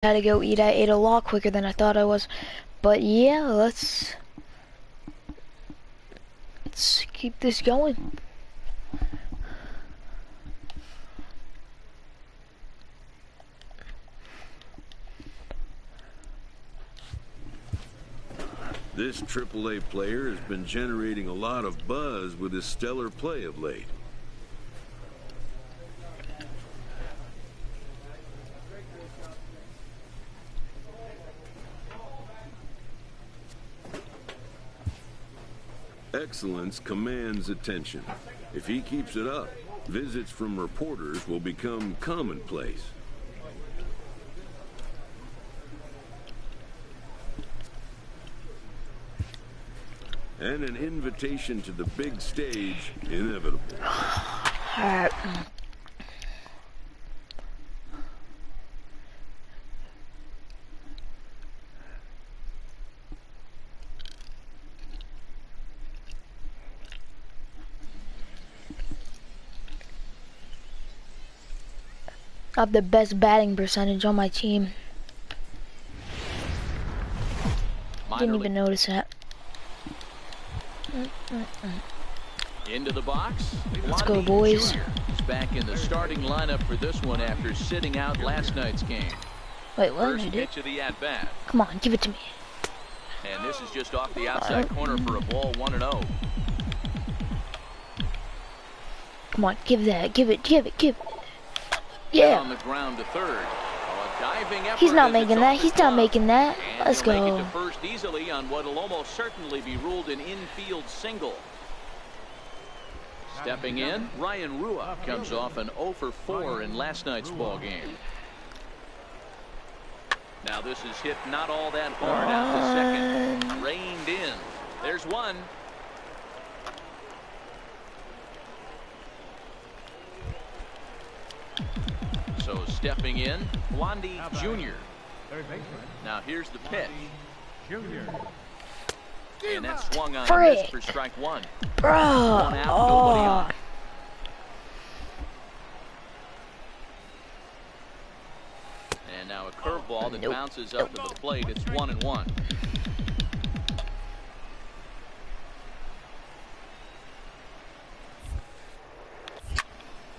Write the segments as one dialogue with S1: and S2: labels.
S1: Had to go eat. I ate a lot quicker than I thought I was. But yeah, let's keep this going.
S2: This AAA player has been generating a lot of buzz with his stellar play of late. Excellence commands attention. If he keeps it up, visits from reporters will become commonplace. And an invitation to the big stage, inevitable.
S1: Alright. I have the best batting percentage on my team. Didn't even notice that.
S3: Into the box.
S1: Let's go, boys.
S3: He's back in the starting lineup for this one after sitting out last night's game.
S1: Wait, what
S3: First
S1: did I
S3: pitch of the at-bat.
S1: Come on, give it to me.
S3: And this is just off the outside corner for a ball, 1-0.
S1: Come on, give that. Give it. Yeah.
S3: On the ground to third. Diving effort.
S1: He's not making that. He's not making that.
S3: And
S1: Let's
S3: make it
S1: go.
S3: to first easily on what will almost certainly be ruled an infield single. Stepping in, Ryan Rua comes off an 0 for 4 in last night's ball game. Now this is hit not all that hard out to second. Reined in. There's one. So stepping in, Blondie Jr. Now here's the pitch. And that's swung on this for strike one.
S1: Bro.
S3: One out, nobody on. And now a curveball that bounces up to the plate. It's 1-1.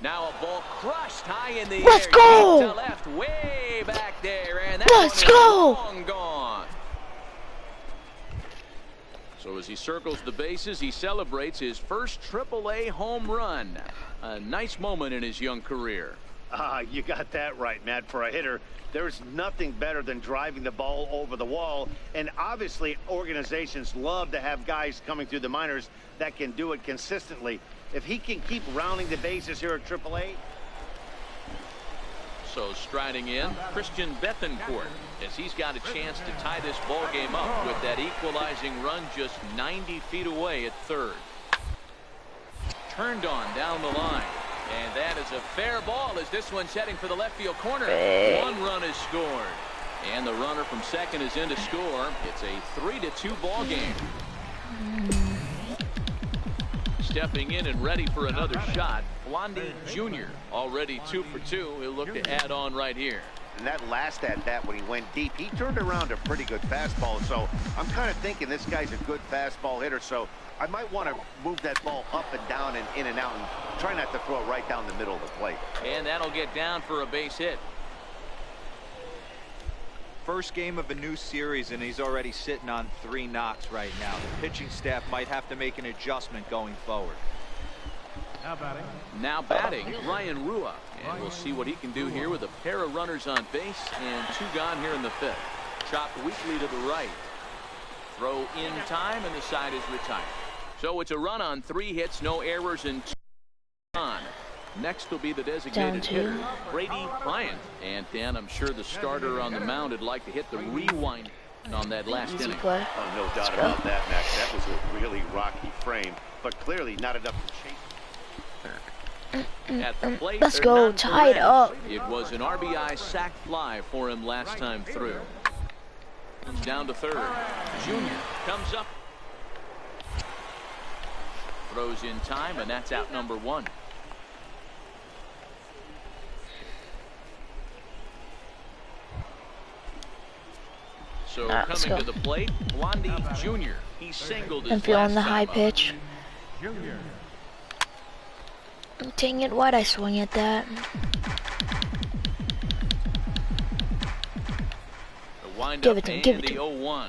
S3: Now a ball crushed high in the air.
S1: Let's go!
S3: To left, way back there, and that
S1: Let's
S3: one is
S1: go!
S3: long gone. So as he circles the bases, he celebrates his first AAA home run. A nice moment in his young career.
S4: You got that right, Matt. For a hitter, there's nothing better than driving the ball over the wall. And obviously, organizations love to have guys coming through the minors that can do it consistently. If he can keep rounding the bases here at AAA.
S3: So striding in, Christian Bethencourt, as he's got a chance to tie this ball game up with that equalizing run just 90 feet away at third. Turned on down the line. And that is a fair ball as this one's heading for the left field corner. One run is scored. And the runner from second is in to score. It's a 3-2 ball game. Stepping in and ready for another shot, Blondie Jr. already 2 for 2. He'll look to add on right here.
S4: And that last at-bat when he went deep, he turned around a pretty good fastball. So I'm kind of thinking this guy's a good fastball hitter. So I might want to move that ball up and down and in and out and try not to throw it right down the middle of the plate.
S3: And that'll get down for a base hit.
S5: First game of a new series, and he's already sitting on 3 knocks right now. The pitching staff might have to make an adjustment going forward.
S3: Now batting, Ryan Rua. And we'll see what he can do here with a pair of runners on base and 2 gone here in the 5th. Chopped weakly to the right. Throw in time, and the side is retired. So it's a run on 3 hits, no errors, and 2 on. Next will be the designated hitter, Brady Bryant. And Dan, I'm sure the starter on the mound would like to hit the rewind on that last inning.
S4: Oh, no doubt about that, Max. That was a really rocky frame, but clearly not enough to chase.
S3: At the plate,
S1: Let's go, tied up.
S3: It was an RBI sac fly for him last time through. He's down to third. Junior comes up. Throws in time, and that's out number 1. So
S1: Alright, let's
S3: coming
S1: go.
S3: to the plate, Blondie Jr. He singled his
S1: I'm feeling
S3: last
S1: the high
S3: time up.
S1: pitch. Dang it, why'd I swing at that?
S3: The wind
S1: Give
S3: up
S1: it to him,
S3: and
S1: give it
S3: the
S1: to him.
S3: 0-1.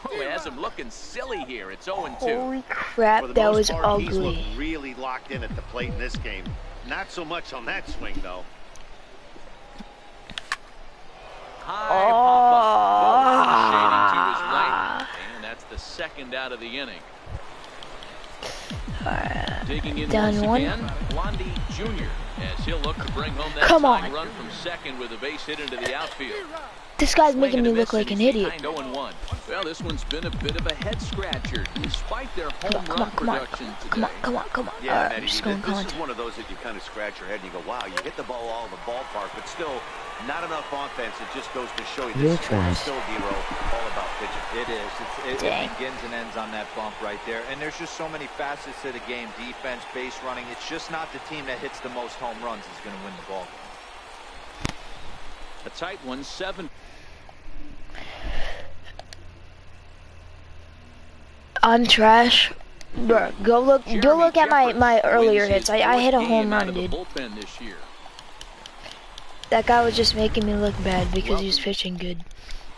S3: Oh, it has him looking silly here. It's 0-2.
S1: Holy
S4: For
S1: crap,
S4: the
S1: that
S4: most
S1: was
S4: part, he's
S1: ugly.
S4: looked really locked in at the plate in this game. Not so much on that swing, though.
S3: High pop-up. Shading to his right. And that's the second out of the inning. Digging in
S1: Down
S3: once
S1: one.
S3: again, Blondie Jr. as he'll look to bring home that
S1: Come
S3: tying
S1: on.
S3: run from second with a base hit into the outfield.
S1: This guy's
S3: Swing
S1: making
S3: and
S1: me
S3: a
S1: look
S3: miss,
S1: like
S3: and
S1: an
S3: he's
S1: idiot.
S3: behind 0-1. Well, this one's been a bit of a head scratcher despite their home
S1: Come on,
S3: run
S1: come on,
S3: production today.
S1: come on, come on, come on.
S6: Yeah,
S1: Alright,
S6: Matty,
S1: I'm just
S6: this
S1: going
S6: is
S1: contact.
S6: one of those that you kind of scratch your head and you go, wow, you hit the ball all in the ballpark, but still not enough offense. It just goes to show you this is still, D-Row, all about pitching.
S5: It is. It
S1: Dang.
S5: begins and ends on that bump right there. And there's just so many facets to the game. Defense, base running. It's just not the team that hits the most home runs is going to win the ball game.
S3: A tight one, 7.
S1: I'm trash. Bro, go look at my earlier hits. I hit a home run, dude.
S3: This year.
S1: That guy was just making me look bad because he was pitching good.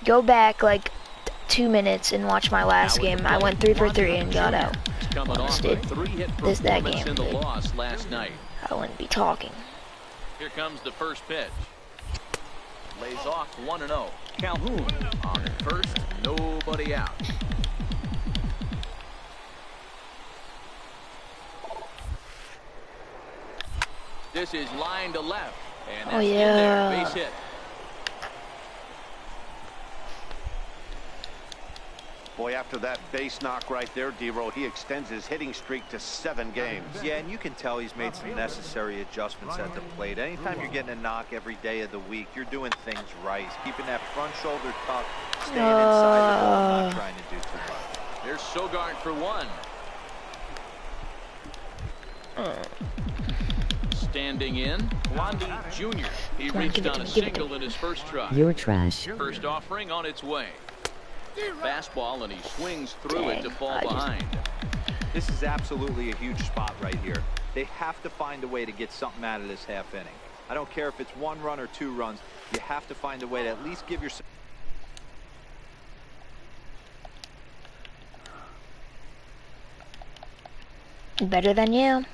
S1: Go back like 2 minutes and watch my last game. I went 3 for 3 and got out.
S3: Coming off a 3-hit
S1: This that
S3: performance
S1: game,
S3: in the
S1: dude.
S3: loss last night.
S1: I wouldn't be talking.
S3: Here comes the first pitch. Lays off 1-0. Calhoun on at first, nobody out. This is line to left, and that's in there, base hit.
S4: Boy, after that base knock right there, D-Row, he extends his hitting streak to 7 games.
S5: Yeah, and you can tell he's made some necessary adjustments at the plate. Anytime you're getting a knock every day of the week, you're doing things right. Keeping that front shoulder tucked, staying inside the ball, not trying to do too much.
S3: There's Sogard for 1. Standing in, Blondie Jr. He
S1: Come on,
S3: reached
S1: give it
S3: on
S1: to
S3: a
S1: me, give it to
S3: single in his first try.
S7: You're trash.
S3: First offering on its way. Fastball, and he swings through it to
S1: Dang,
S3: fall behind.
S5: This is absolutely a huge spot right here. They have to find a way to get something out of this half inning. I don't care if it's 1 run or 2 runs. You have to find a way to at least give yourself.
S1: Better than you.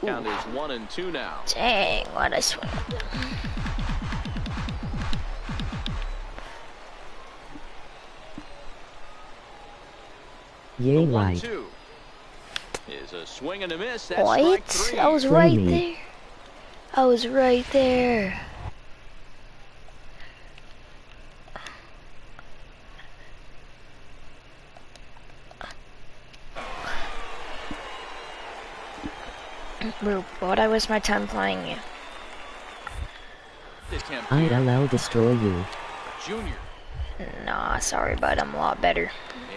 S3: Count is 1-2 now.
S1: Dang, what a swing.
S7: Yay,
S3: The
S7: right.
S3: 1-2 is a swing and a miss. That's strike
S1: What?
S3: 3.
S1: I was
S7: Play
S1: right
S7: me.
S1: there. I was right there. Bro, why'd I waste my time playing you?
S3: Attempt
S7: ILL destroy you.
S3: Junior.
S1: Nah, sorry, bud. I'm a lot better.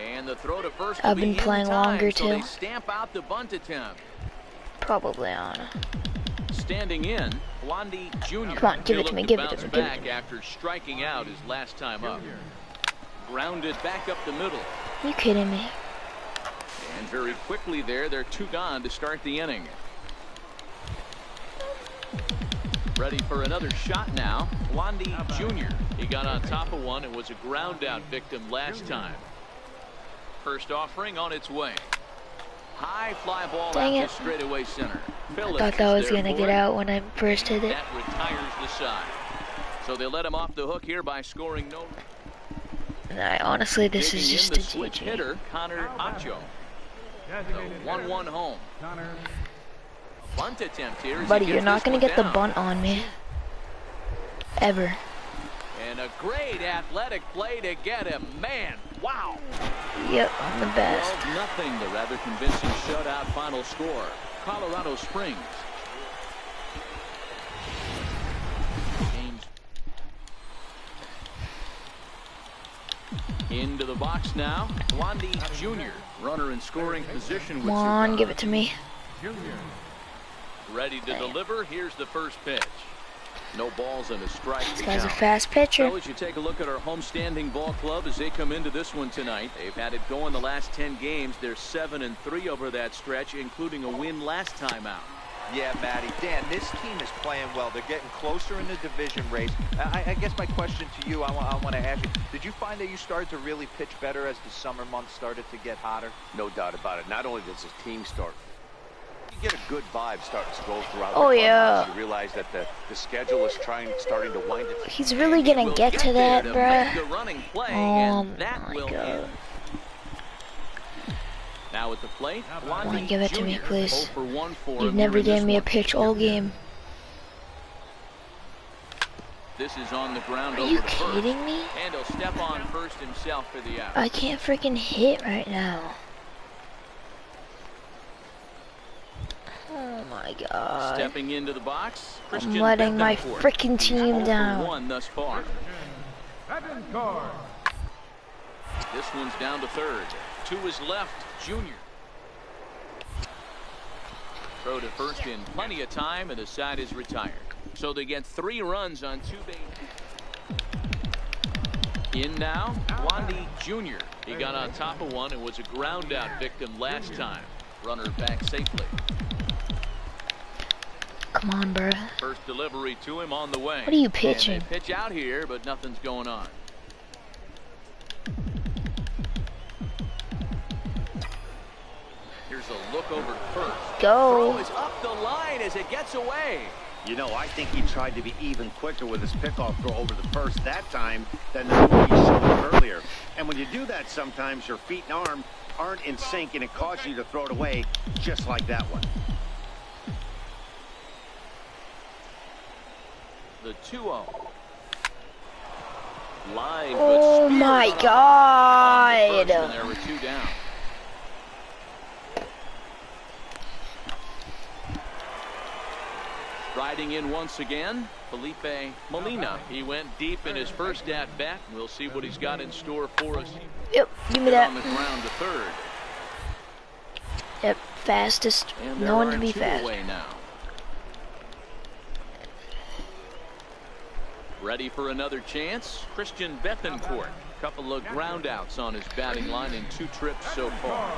S3: And the throw to first
S1: I've
S3: will be
S1: been playing
S3: in time,
S1: longer,
S3: so they
S1: too.
S3: stamp out the bunt attempt.
S1: Probably on.
S3: Standing in, Blondie Jr.
S1: Come on, give
S3: He'll
S1: it to me,
S3: look
S1: give it to
S3: bounce
S1: me, give it to
S3: back
S1: me.
S3: after striking out his last time up. Grounded back up the middle.
S1: You kidding me?
S3: And very quickly there, they're 2 gone to start the inning. Ready for another shot now, Blondie Jr. He got on top of one and was a ground out victim last time. First offering on its way. High fly ball
S1: Dang
S3: out
S1: it.
S3: to straightaway center.
S1: I
S3: Phillips
S1: thought that
S3: is
S1: was
S3: there
S1: gonna
S3: for
S1: get
S3: it.
S1: out when I first hit it.
S3: That retires the side. So they let him off the hook here by scoring no.
S1: Nah, honestly, this is
S3: Digging
S1: just
S3: in
S1: a
S3: the switch
S1: GG.
S3: hitter, Connor Acho. The 1-1 home. Bunt attempt here. as he
S1: Buddy,
S3: gets
S1: you're not
S3: this
S1: gonna
S3: one
S1: get the
S3: down.
S1: bunt on me. Ever.
S3: And a great athletic play to get him. Man, wow.
S1: Yep, I'm the best.
S3: 12-0, the rather convincing shutout final score. Colorado Springs. Games. Into the box now, Wandy Jr. Runner in scoring position with
S1: Come on, give it to me.
S3: Ready to deliver. Here's the first pitch. No balls and a strike.
S1: This guy's a fast pitcher.
S3: Fellas, you take a look at our homestanding ball club as they come into this one tonight. They've had it going the last 10 games. They're 7-3 over that stretch, including a win last time out.
S5: Yeah, Matty. Dan, this team is playing well. They're getting closer in the division race. I guess my question to you, I want to ask you, did you find that you started to really pitch better as the summer months started to get hotter?
S6: No doubt about it. Not only does the team start, you get a good vibe starting to go throughout.
S1: Oh, yeah.
S6: You realize that the schedule is starting to wind it.
S1: He's really gonna get to that, bruh. Oh my God.
S3: Now at the plate,
S1: Come on, give it to me, please.
S3: 0 for 1 for
S1: You've
S3: him
S1: never
S3: here in
S1: gave
S3: this
S1: me a
S3: one.
S1: pitch all game.
S3: This is on the ground
S1: Are
S3: over
S1: you
S3: to first.
S1: kidding me?
S3: And he'll step on first himself for the out.
S1: I can't freaking hit right now. Oh my God.
S3: Stepping into the box,
S1: I'm letting my freaking team down.
S3: 1 thus far. This one's down to third. 2 is left, Junior. Throw to first in plenty of time, and the side is retired. So they get 3 runs on 2 bases. In now, Wandy Jr. He got on top of one and was a ground out victim last time. Runner back safely.
S1: Come on, bruh.
S3: First delivery to him on the way.
S1: What are you pitching?
S3: And they pitch out here, but nothing's going on. Here's a look over first.
S1: Go.
S3: Throw is up the line as it gets away.
S4: You know, I think he tried to be even quicker with his pickoff throw over the first that time than the one he showed earlier. And when you do that, sometimes your feet and arm aren't in sync, and it causes you to throw it away just like that one.
S3: The 2-0. Line,
S1: Oh my God.
S3: And there were 2 down. Riding in once again, Felipe Molina. He went deep in his first at bat. We'll see what he's got in store for us.
S1: Yep, give me that.
S3: On the ground to third.
S1: Yep, fastest.
S3: And
S1: No one
S3: there
S1: can
S3: are
S1: be
S3: 2
S1: fast.
S3: away now. Ready for another chance. Christian Pt.4. Couple of ground outs on his batting line in 2 trips so far.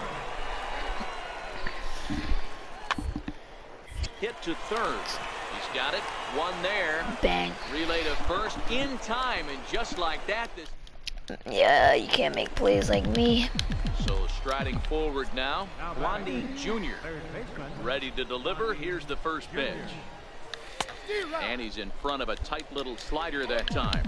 S3: Hit to third. He's got it. 1 there.
S1: Bang.
S3: Relay to first in time, and just like that, this.
S1: Yeah, you can't make plays like me.
S3: So striding forward now, Wandy Jr. Ready to deliver. Here's the first pitch. And he's in front of a tight little slider that time.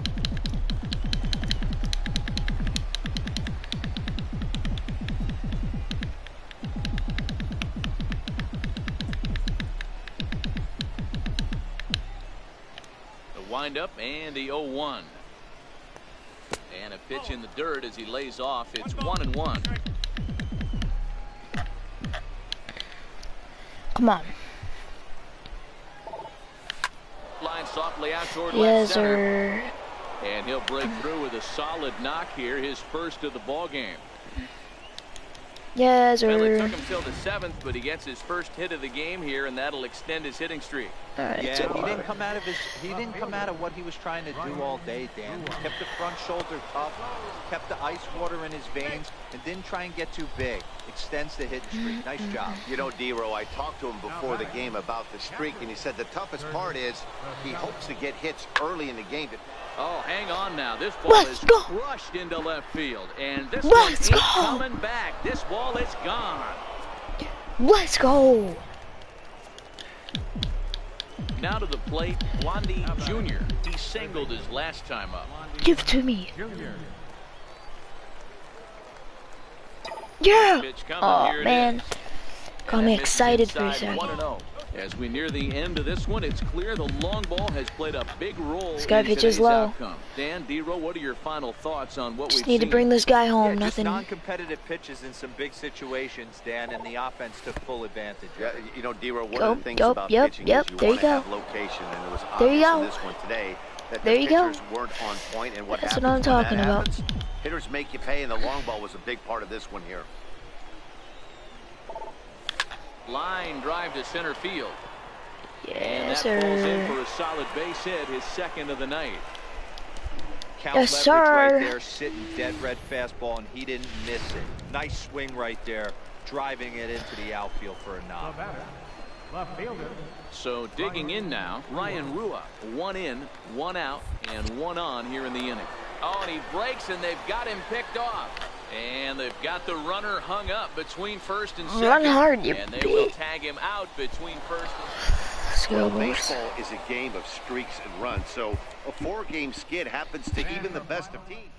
S3: The windup and the 0-1. And a pitch in the dirt as he lays off. It's 1-1.
S1: Come on.
S3: Line softly out toward
S1: Yes,
S3: left center.
S1: sir.
S3: And he'll break through with a solid knock here, his first of the ball game.
S1: Yes,
S3: Well, it took
S1: sir.
S3: him till the 7th, but he gets his first hit of the game here, and that'll extend his hitting streak.
S1: Alright,
S5: Yeah,
S1: so
S5: he didn't come out of what he was trying to do all day, Dan. He kept the front shoulder tough, kept the ice water in his veins, and didn't try and get too big. Extends the hitting streak. Nice job.
S6: You know, D-Row, I talked to him before the game about the streak, and he said the toughest part is he hopes to get hits early in the game.
S3: Oh, hang on now. This ball
S1: Let's
S3: is
S1: go.
S3: crushed into left field, and this
S1: Let's
S3: one
S1: go.
S3: ain't coming back. This ball is gone.
S1: Let's go.
S3: Now to the plate, Wandy Jr. He singled his last time up.
S1: Give it to me. Yeah.
S3: Pitch coming,
S1: Oh,
S3: here it
S1: man.
S3: is.
S1: Got
S3: And
S1: me
S3: that misses
S1: excited for a
S3: inside
S1: second.
S3: 1-0. As we near the end of this one, it's clear the long ball has played a big role
S1: This guy
S3: in
S1: pitches
S3: today's
S1: low.
S3: outcome. Dan, D-Row, what are your final thoughts on what
S1: Just
S3: we've
S1: need to
S3: seen?
S1: bring this guy home.
S5: Yeah, just
S1: Nothing.
S5: non-competitive pitches in some big situations, Dan, and the offense took full advantage.
S6: Yeah, you know, D-Row, one
S1: Go,
S6: of the things
S1: go,
S6: about
S1: yep,
S6: pitching
S1: yep,
S6: is you
S1: there
S6: want
S1: you
S6: to
S1: go.
S6: have location, and it was
S1: There you
S6: obvious in
S1: go.
S6: this one today that
S1: There
S6: the
S1: you go.
S6: pitchers weren't on point, and what
S1: That's what
S6: happens
S1: I'm
S6: when
S1: talking
S6: that
S1: about.
S6: happens, Hitters make you pay, and the long ball was a big part of this one here.
S3: Line drive to center field.
S1: Yes,
S3: and that falls in
S1: sir.
S3: for a solid base hit, his second of the night.
S5: Count
S1: Yes,
S5: leverage right
S1: sir.
S5: there, sitting dead red fastball, and he didn't miss it. Nice swing right there, driving it into the outfield for a knock.
S3: So digging in now, Ryan Rua. 1 in, 1 out, and 1 on here in the inning. Oh, and he breaks, and they've got him picked off. And they've got the runner hung up between first and second.
S1: Run hard, you
S3: and they will
S1: bitch.
S3: tag him out between first and
S1: Let's go,
S4: Well,
S1: boys.
S4: baseball is a game of streaks and runs, so a 4-game skid happens to even the best of teams.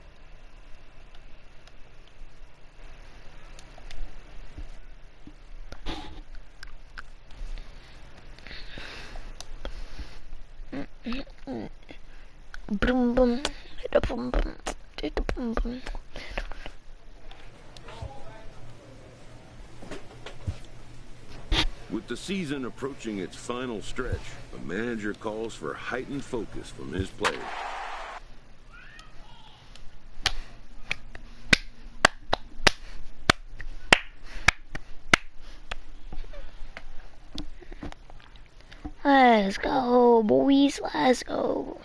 S1: Boom, boom. Hit a boom, boom. Hit a boom, boom.
S2: With the season approaching its final stretch, a manager calls for heightened focus from his players.
S1: Let's go, boys. Let's go.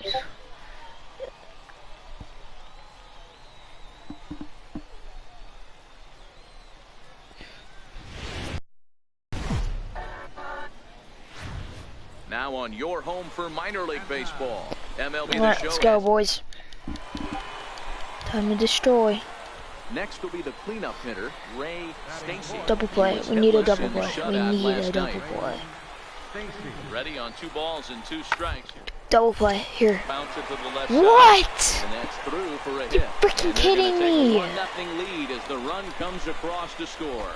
S3: now on your home for minor league baseball. MLB The
S1: Let's
S3: Show.
S1: go, boys. Time to destroy.
S3: Next will be the cleanup hitter, Ray Stacy.
S1: Double play.
S3: He was
S1: We need a
S3: hitless
S1: double
S3: in the
S1: play. We
S3: shutout
S1: need a
S3: last
S1: double
S3: night.
S1: play.
S3: Ready on 2 balls and 2 strikes.
S1: Double play. Here.
S3: Bounce it to the left
S1: What?
S3: side. And that's through for a hit.
S1: freaking
S3: And they're
S1: kidding
S3: gonna take
S1: me.
S3: a 1-0 lead as the run comes across to score.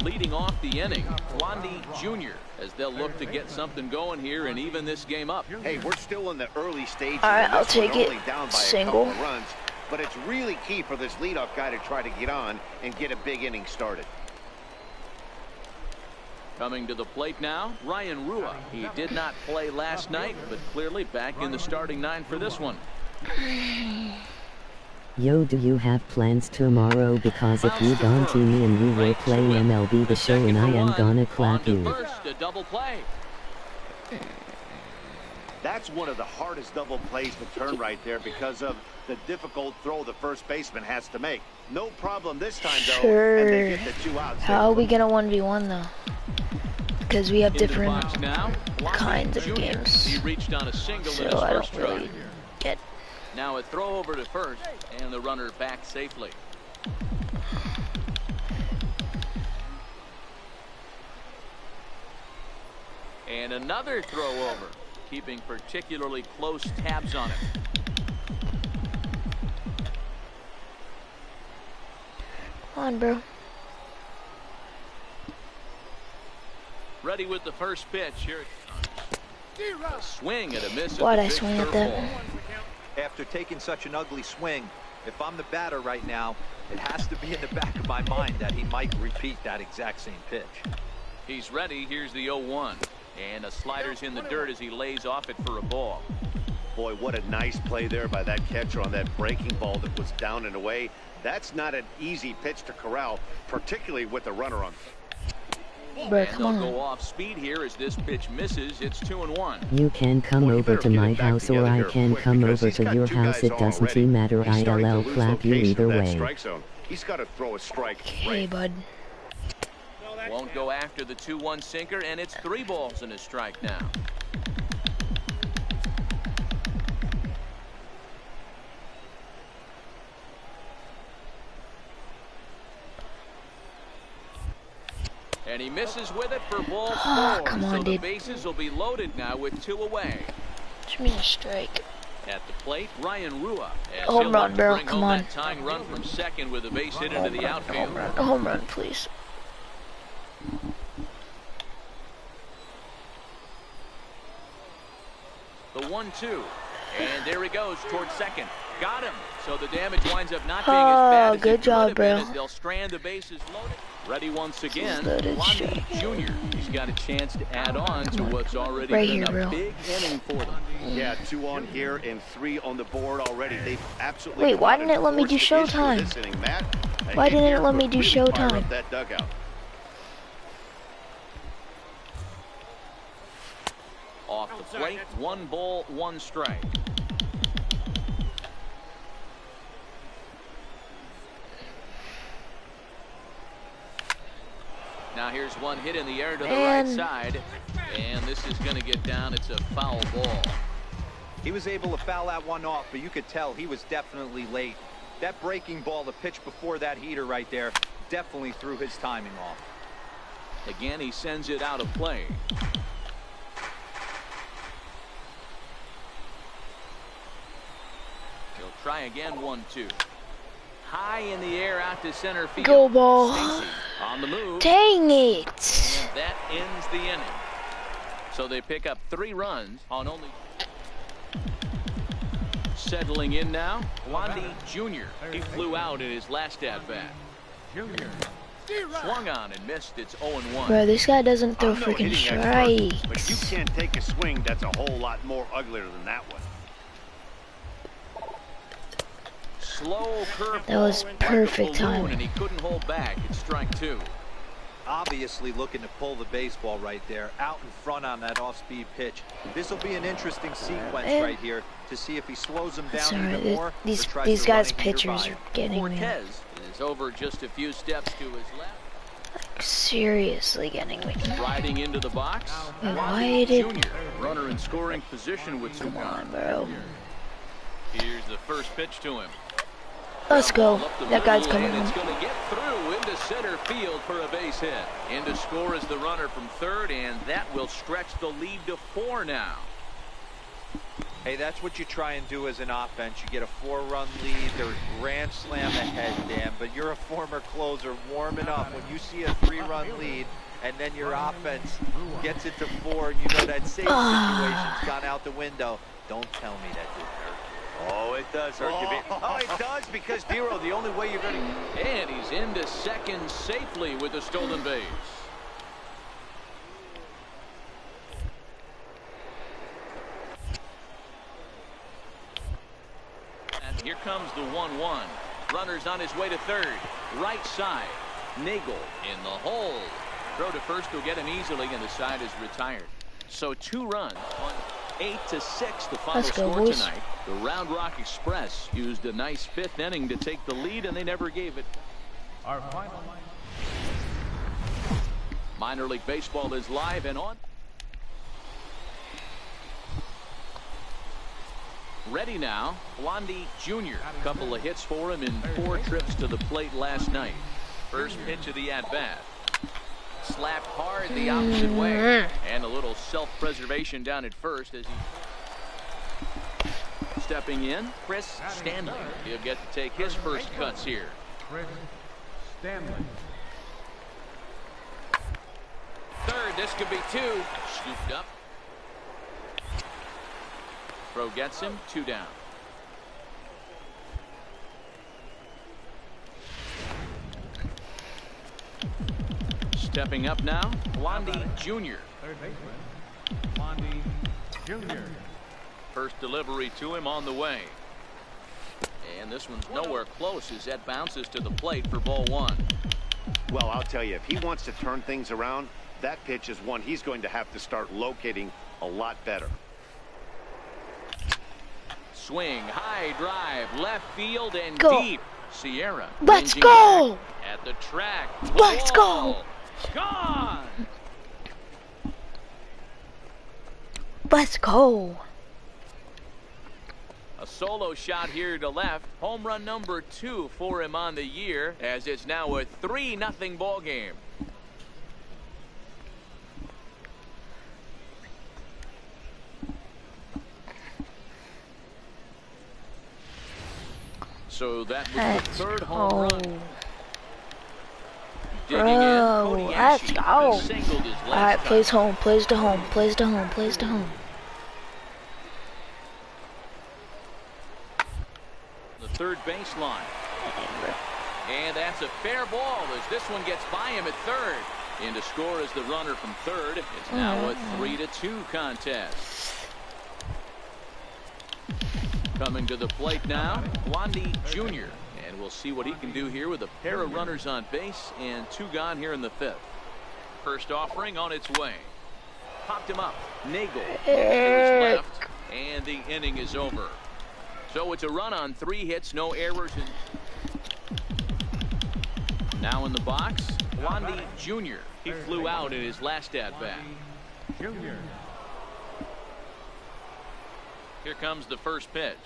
S3: Leading off the inning, Wandy Jr. as they'll look to get something going here and even this game up.
S4: Hey, we're still in the early stages.
S1: All right,
S4: of
S1: I'll
S4: this one,
S1: take it.
S4: only down by
S1: Single.
S4: a couple of runs, but it's really key for this leadoff guy to try to get on and get a big inning started.
S3: Coming to the plate now, Ryan Rua. He did not play last night, but clearly back in the starting 9 for this one.
S7: Yo, do you have plans tomorrow? Because if you don't, me and you will play MLB The Show and I am gonna clap
S3: On to
S7: you.
S3: first, a double play.
S4: That's one of the hardest double plays to turn right there because of the difficult throw the first baseman has to make. No problem this time, though, and they
S1: Sure.
S4: get the 2 outs.
S1: How are we gonna 1v1 though? Because we have
S3: Into the
S1: different
S3: box now, Wandy
S1: kinds of
S3: Jr.
S1: games.
S3: He reached on a single in his
S1: So I
S3: first
S1: don't really
S3: try.
S1: get.
S3: Now a throw over to first, and the runner back safely. And another throw over, keeping particularly close tabs on him.
S1: Come on, bro.
S3: Ready with the first pitch. Here it comes. A swing and a miss. At
S1: Why'd
S3: the
S1: I
S3: big
S1: swing at
S3: curveball.
S1: that?
S5: After taking such an ugly swing, if I'm the batter right now, it has to be in the back of my mind that he might repeat that exact same pitch.
S3: He's ready. Here's the 0-1. And a slider's in the dirt as he lays off it for a ball.
S4: Boy, what a nice play there by that catcher on that breaking ball that was down and away. That's not an easy pitch to corral, particularly with the runner on.
S1: Bro,
S3: And
S1: come
S3: they'll
S1: on.
S3: go off speed here as this pitch misses. It's 2-1.
S7: You can come
S4: Well, you
S7: over
S4: better
S7: to
S4: get
S7: my
S4: it back
S7: house or
S4: together
S7: I
S4: here
S7: can
S4: quick
S7: come
S4: because
S7: over
S4: he's
S7: to
S4: got
S7: your
S4: 2
S7: house.
S4: guys
S7: It
S4: on
S7: doesn't
S4: already.
S7: matter.
S4: He's starting to
S7: ILL
S4: lose
S7: clap you
S4: location
S7: either
S4: of that
S7: way.
S4: strike zone. He's got to throw a strike.
S1: Okay, bud.
S3: Won't go after the 2-1 sinker, and it's 3 balls and a strike now. And he misses with it for ball 4.
S1: Come on,
S3: so the
S1: dude.
S3: bases will be loaded now with 2 away.
S1: Just me a strike.
S3: At the plate, Ryan Rua. As
S1: Home
S3: he'll
S1: run,
S3: look to
S1: bro.
S3: bring
S1: Come
S3: home
S1: on.
S3: that tying run from second with a base hit into the outfield.
S1: Home run, please.
S3: The 1-2. And there he goes towards second. Got him. So the damage winds up not being as bad as
S1: Good
S3: it could
S1: job,
S3: have been
S1: bro.
S3: as they'll strand the bases loaded. Ready once again,
S1: Loaded
S3: Blondie
S1: shot.
S3: Jr. He's got a chance to add on to what's already
S1: Right
S3: been
S1: here,
S3: a
S1: bro.
S3: big inning for them.
S4: Yeah, 2 on here and 3 on the board already. They've absolutely.
S1: Wait, why didn't it let me do Showtime? Why didn't it let me do Showtime?
S4: That dugout.
S3: Off the plate, 1 ball, 1 strike. Now here's one hit in the air to the right side, and this is going to get down. It's a foul ball.
S5: He was able to foul that one off, but you could tell he was definitely late. That breaking ball, the pitch before that heater right there, definitely threw his timing off.
S3: Again, he sends it out of play. He'll try again, 1-2. High in the air out to center field.
S1: Go ball.
S3: Stacy on the move.
S1: Dang it.
S3: And that ends the inning. So they pick up 3 runs on only. Settling in now, Blondie Jr. He flew out in his last at-bat. Swung on and missed. It's 0-1.
S1: Bro, this guy doesn't throw freaking strikes.
S4: But you can't take a swing that's a whole lot more uglier than that one.
S3: Slow curve.
S1: That was perfect timing.
S3: And he couldn't hold back. It's strike 2.
S5: Obviously looking to pull the baseball right there, out in front on that off-speed pitch. This will be an interesting sequence right here to see if he slows him down even more.
S1: These guys' pitchers are getting me.
S3: Cortez is over just a few steps to his left.
S1: Like, seriously getting me.
S3: Riding into the box.
S1: Wait, why did...
S3: Jr. Runner in scoring position with 2
S1: Come on,
S3: on,
S1: bro.
S3: Here's the first pitch to him.
S1: Let's go. That guy's coming
S3: in. It's
S1: home.
S3: going to get through into center field for a base hit. In to score is the runner from third, and that will stretch the lead to 4 now.
S5: Hey, that's what you try and do as an offense. You get a 4-run lead. They're grand slam ahead, Dan, but you're a former closer warming up. When you see a 3-run lead, and then your offense gets it to 4, and you know that save situation's gone out the window, don't tell me that didn't hurt.
S6: Oh, it does hurt. Oh, it does, because Dero, the only way you're going to...
S3: And he's into second safely with a stolen base. And here comes the 1-1. Runner's on his way to third. Right side. Nagel in the hole. Throw to first will get him easily, and the side is retired. So 2 runs on 8-6 the final score tonight. The Round Rock Express used a nice 5th inning to take the lead, and they never gave it. Our final minor league baseball is live and on. Ready now, Blondie Jr. A couple of hits for him in 4 trips to the plate last night. First pitch of the at-bat. Slapped hard the opposite way, and a little self-preservation down at first as he stepping in. Chris Stanley. He'll get to take his first cuts here. Chris Stanley. Third, this could be 2. Scooped up. Throw gets him, 2 down. Stepping up now, Blondie Jr. Third baseman, Blondie Jr. First delivery to him on the way. And this one's nowhere close as that bounces to the plate for ball 1.
S4: Well, I'll tell you, if he wants to turn things around, that pitch is one he's going to have to start locating a lot better.
S3: Swing, high drive, left field and deep. Sierra.
S1: Let's go.
S3: At the track.
S1: Let's go.
S3: Gone.
S1: Let's go.
S3: A solo shot here to left. Home run number 2 for him on the year, as it's now a 3-0 ball game. So that was the 3rd home run.
S1: Bro, let's go. Alright, plays home, plays to home, plays to home, plays to home.
S3: The third baseline. And that's a fair ball as this one gets by him at third. In to score is the runner from third. It's now a 3-2 contest. Coming to the plate now, Wandy Jr. And we'll see what he can do here with a pair of runners on base and 2 gone here in the 5th. First offering on its way. Popped him up. Nagel to his left. And the inning is over. So it's a run on 3 hits, no errors. Now in the box, Wandy Jr. He flew out in his last at-bat. Here comes the first pitch.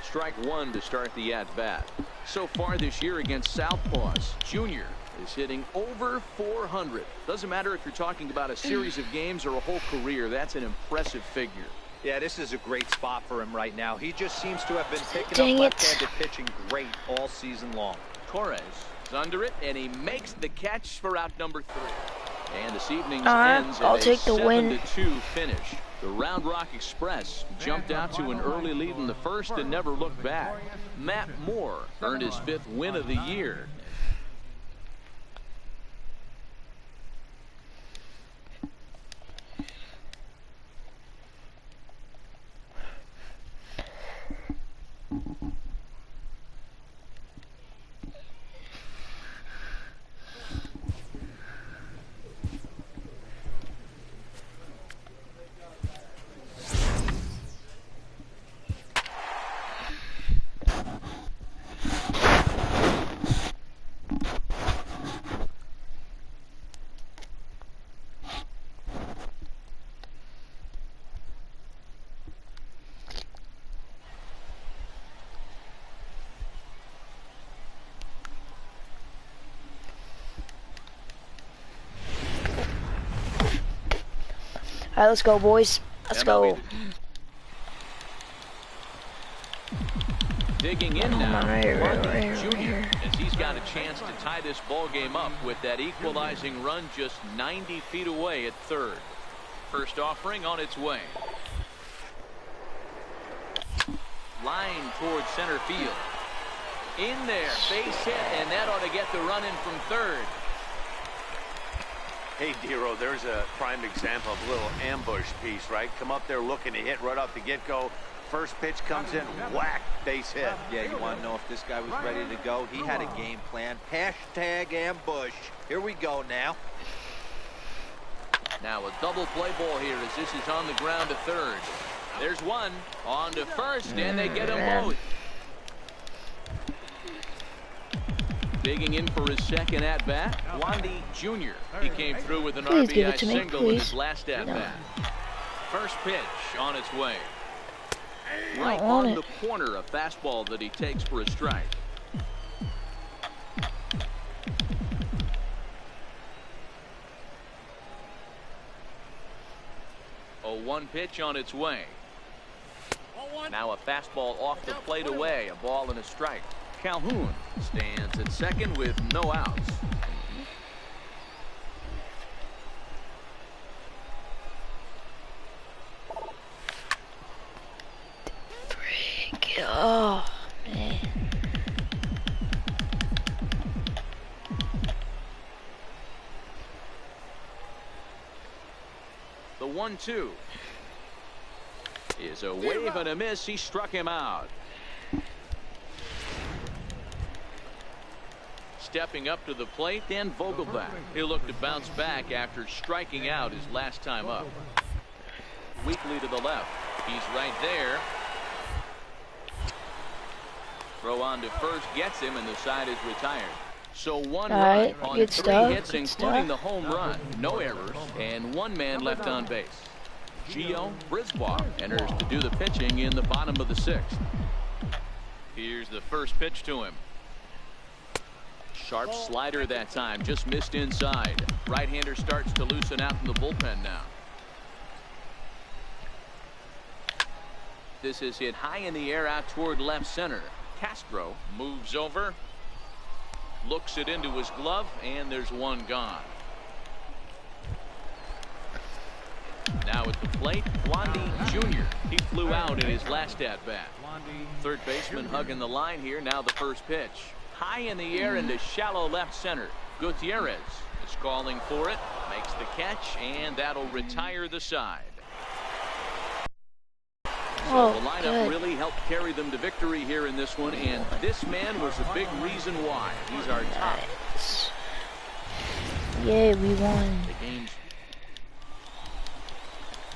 S3: Strike 1 to start the at-bat. So far this year against Southpaws, Jr. is hitting over 400. Doesn't matter if you're talking about a series of games or a whole career. That's an impressive figure.
S5: Yeah, this is a great spot for him right now. He just seems to have been picking up left-handed pitching great all season long.
S3: Torres is under it, and he makes the catch for out number 3. And this evening's ends in a 7-2 finish. The Round Rock Express jumped out to an early lead in the first and never looked back. Matt Moore earned his 5th win of the year.
S1: All right, let's go, boys. Let's go.
S3: Digging in now,
S1: right
S3: Junior,
S1: here.
S3: as he's got a chance to tie this ball game up with that equalizing run just 90 feet away at third. First offering on its way. Line towards center field. In there, base hit, and that ought to get the run in from third.
S6: Hey, Dero, there's a prime example of a little ambush piece, right? Come up there looking to hit right off the get-go. First pitch comes in, whack, base hit.
S5: Yeah, you want to know if this guy was ready to go? He had a game plan. Hashtag ambush. Here we go now.
S3: Now a double play ball here as this is on the ground to third. There's one on to first, and they get them both. Digging in for his second at-bat, Wandy Jr. He came through with an RBI single in his last at-bat. First pitch on its way. Right on the corner, a fastball that he takes for a strike. A 1 pitch on its way. Now a fastball off the plate away, a ball and a strike. Calhoun stands at second with no outs.
S1: Oh, man.
S3: The 1-2 is a wave and a miss. He struck him out. Stepping up to the plate, Dan Vogelbach. He'll look to bounce back after striking out his last time up. Weakly to the left. He's right there. Throw on to first gets him, and the side is retired. So one run on 3 hits, including the home run. No errors, and 1 man left on base. Gio Brisbois enters to do the pitching in the bottom of the 6th. Here's the first pitch to him. Sharp slider that time, just missed inside. Right-hander starts to loosen out in the bullpen now. This is hit high in the air out toward left center. Castro moves over, looks it into his glove, and there's 1 gone. Now at the plate, Wandy Jr. He flew out in his last at-bat. Third baseman hugging the line here. Now the first pitch. high in the air into shallow left center. Gutierrez is calling for it, makes the catch, and that'll retire the side. So the lineup really helped carry them to victory here in this one, and this man was a big reason why. He's our top.
S1: Yeah, we won.
S3: The game's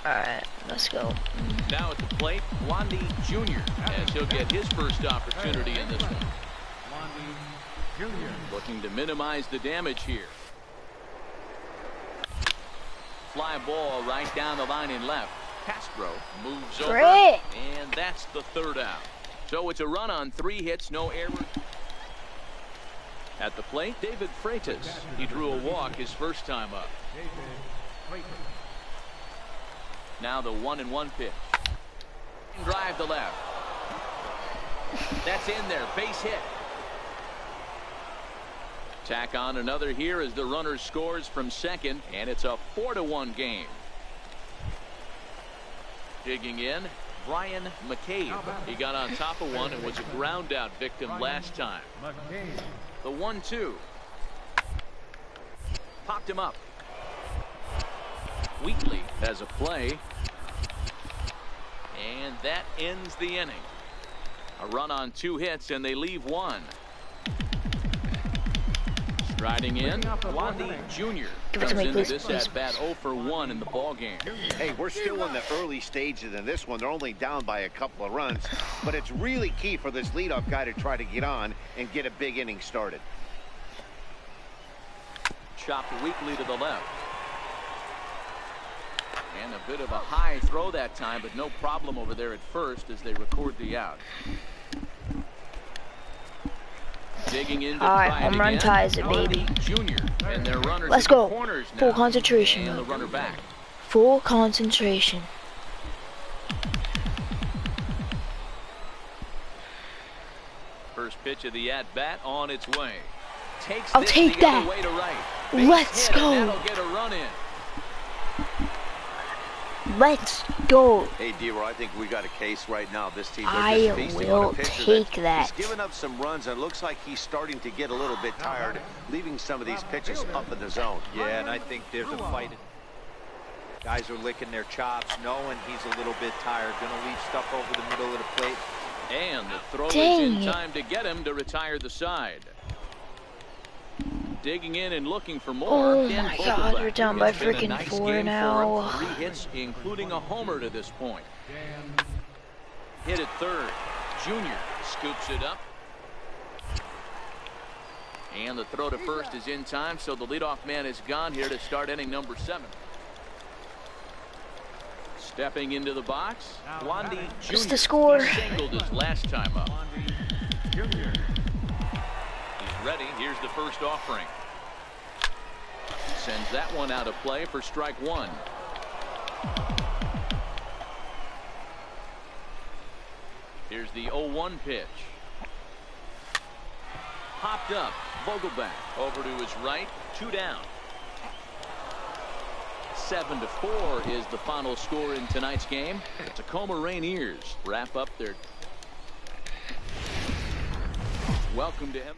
S1: Alright, let's go.
S3: now at the plate, Wandy Jr. as he'll get his first opportunity in this one. Looking to minimize the damage here. Fly ball right down the line in left. Castro moves over, and that's the third out. So it's a run on 3 hits, no error. At the plate, David Freitas. He drew a walk his first time up. Now the 1-1 pitch. Drive to left. That's in there, base hit. Tack on another here as the runner scores from second, and it's a 4-1 game. Digging in, Brian McCabe. He got on top of one and was a ground out victim last time. The 1-2. Popped him up. Wheatley has a play. And that ends the inning. A run on 2 hits, and they leave 1. Striding in, Wandy Jr. comes into this at bat 0 for 1 in the ball game.
S4: Hey, we're still in the early stages in this one. They're only down by a couple of runs, but it's really key for this leadoff guy to try to get on and get a big inning started.
S3: Chopped weakly to the left. And a bit of a high throw that time, but no problem over there at first as they record the out. Digging in to
S1: Alright, home run ties it, baby.
S3: Junior, and their runners
S1: Let's go. Full
S3: now.
S1: concentration.
S3: And the runner back.
S1: Full concentration.
S3: First pitch of the at bat on its way. Takes
S1: I'll
S3: this
S1: take
S3: the other
S1: that.
S3: way to right. Base
S1: Let's
S3: hit,
S1: go.
S3: and that'll get a run in.
S1: Let's go.
S6: Hey, D-Roy, I think we got a case right now. This team,
S1: I
S6: they're just feasting on a
S1: will
S6: pitcher
S1: take that.
S6: He's given up some runs, and it looks like he's starting to get a little bit tired, leaving some of these pitches up in the zone.
S5: Yeah, and I think there's a fight. Guys are licking their chops, knowing he's a little bit tired. Gonna leave stuff over the middle of the plate.
S3: And the throw
S1: Dang
S3: is in
S1: it.
S3: time to get him to retire the side. Digging in and looking for more.
S1: Oh
S3: Ken
S1: my
S3: Vogelbach.
S1: God, we're down by
S3: It's been a
S1: freaking
S3: nice
S1: 4
S3: game
S1: now.
S3: for him. 3 hits, including a homer to this point. Hit at third. Junior scoops it up. And the throw to first is in time, so the leadoff man is gone here to start inning number 7. Stepping into the box, Wandy Jr.
S1: Just the score.
S3: He singled his last time up. He's ready. Here's the first offering. Sends that one out of play for strike 1. Here's the 0-1 pitch. Popped up. Vogelbach over to his right. 2 down. 7-4 is the final score in tonight's game. Tacoma Rainiers wrap up their welcome to him.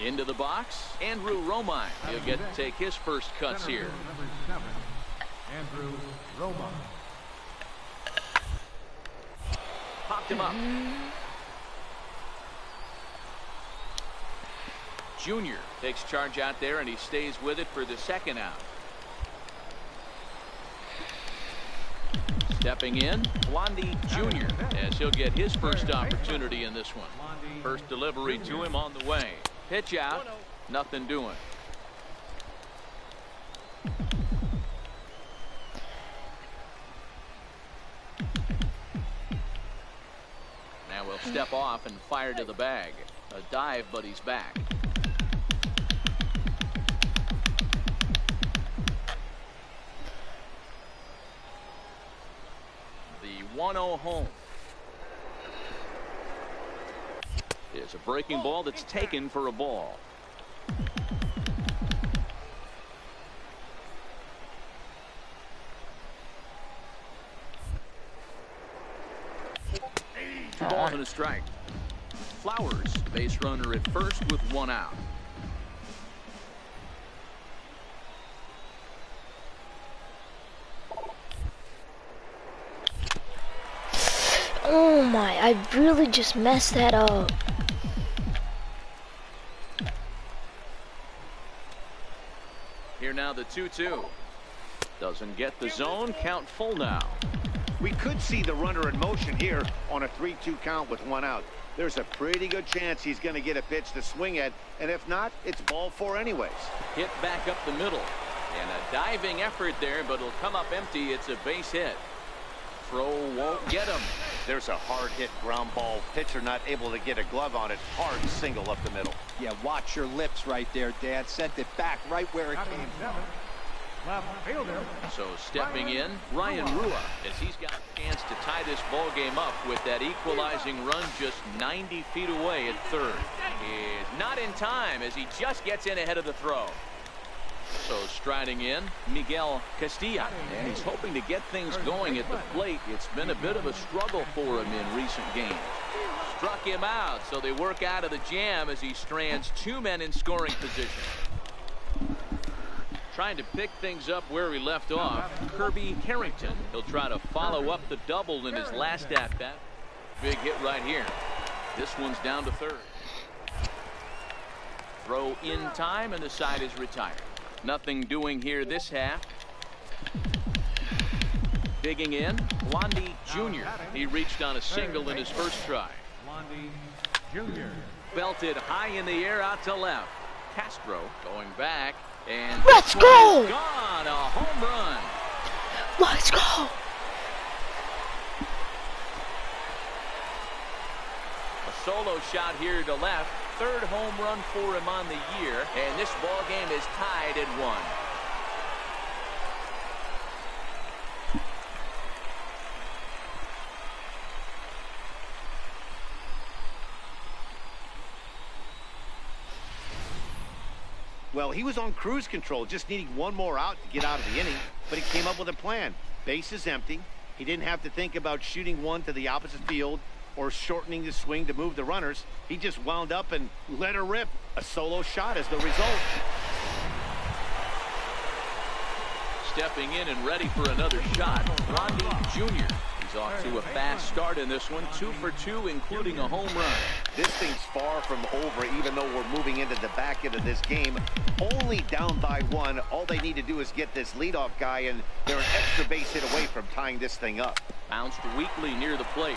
S3: Into the box, Andrew Romine. He'll get to take his first cuts here.
S8: Andrew Romine.
S3: Popped him up. Junior takes charge out there, and he stays with it for the second out. Stepping in, Wandy Jr. as he'll get his first opportunity in this one. First delivery to him on the way. Pitch out, nothing doing. Now we'll step off and fire to the bag. A dive, but he's back. The 1-0 home. Is a breaking ball that's taken for a ball. On a strike. Flowers, base runner at first with 1 out.
S1: Oh my, I really just messed that up.
S3: Here now the 2-2. Doesn't get the zone, count full now.
S4: We could see the runner in motion here on a 3-2 count with 1 out. There's a pretty good chance he's going to get a pitch to swing at, and if not, it's ball 4 anyways.
S3: Hit back up the middle, and a diving effort there, but it'll come up empty. It's a base hit. Throw won't get him.
S4: There's a hard hit ground ball. Pitcher not able to get a glove on it. Hard single up the middle.
S5: Yeah, watch your lips right there, Dad. Sent it back right where it came from.
S8: Left fielder.
S3: So stepping in, Ryan Rua, as he's got a chance to tie this ball game up with that equalizing run just 90 feet away at third. Is not in time as he just gets in ahead of the throw. So striding in, Miguel Castilla, and he's hoping to get things going at the plate. It's been a bit of a struggle for him in recent games. Struck him out, so they work out of the jam as he strands 2 men in scoring position. Trying to pick things up where he left off, Kirby Carrington. He'll try to follow up the double in his last at-bat. Big hit right here. This one's down to third. Throw in time, and the side is retired. Nothing doing here this half. Digging in, Blondie Jr. He reached on a single in his first try.
S8: Blondie Jr.
S3: Belted high in the air out to left. Castro going back, and
S1: Let's go!
S3: Gone, a home run.
S1: Let's go!
S3: A solo shot here to left. Third home run for him on the year, and this ball game is tied at 1.
S4: Well, he was on cruise control, just needing 1 more out to get out of the inning, but he came up with a plan. Base is empty. He didn't have to think about shooting one to the opposite field or shortening the swing to move the runners. He just wound up and let her rip. A solo shot is the result.
S3: Stepping in and ready for another shot, Blondie Jr. He's off to a fast start in this one, 2 for 2, including a home run.
S4: This thing's far from over, even though we're moving into the back end of this game. Only down by 1. All they need to do is get this leadoff guy, and they're an extra base hit away from tying this thing up.
S3: Bounced weakly near the plate.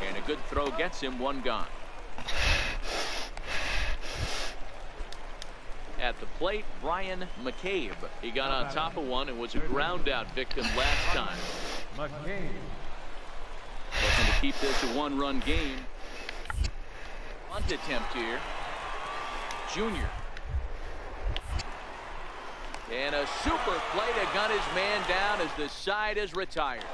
S3: And a good throw gets him 1 gone. At the plate, Brian McCabe. He got on top of one and was a ground out victim last time.
S8: McCabe.
S3: Looking to keep this a 1-run game. Bunt attempt here. Junior. And a super play to gun his man down as the side is retired.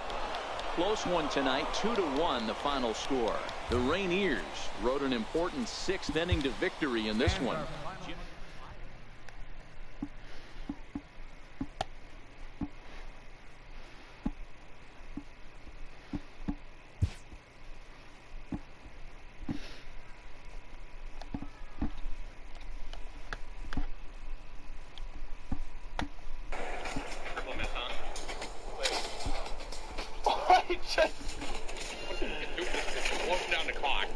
S3: Close one tonight, 2-1 the final score. The Rainiers rode an important 6th inning to victory in this one.
S9: Down the clock.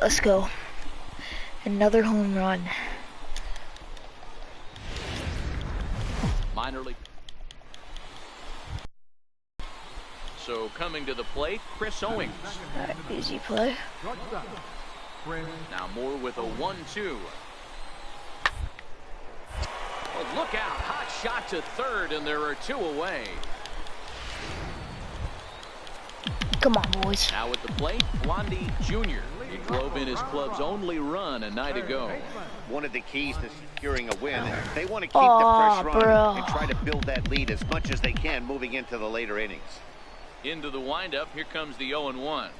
S1: Let's go. Another home run.
S3: Minor league. So coming to the plate, Chris Owings.
S1: Alright, easy play.
S3: Now Moore with a 1-2. Oh, look out. Hot shot to third, and there are 2 away.
S1: Come on, boys.
S3: Now at the plate, Blondie Jr. He drove in his club's only run a night ago.
S4: One of the keys to securing a win, they want to keep the pressure on and try to build that lead as much as they can moving into the later innings.
S3: Into the windup, here comes the 0-1.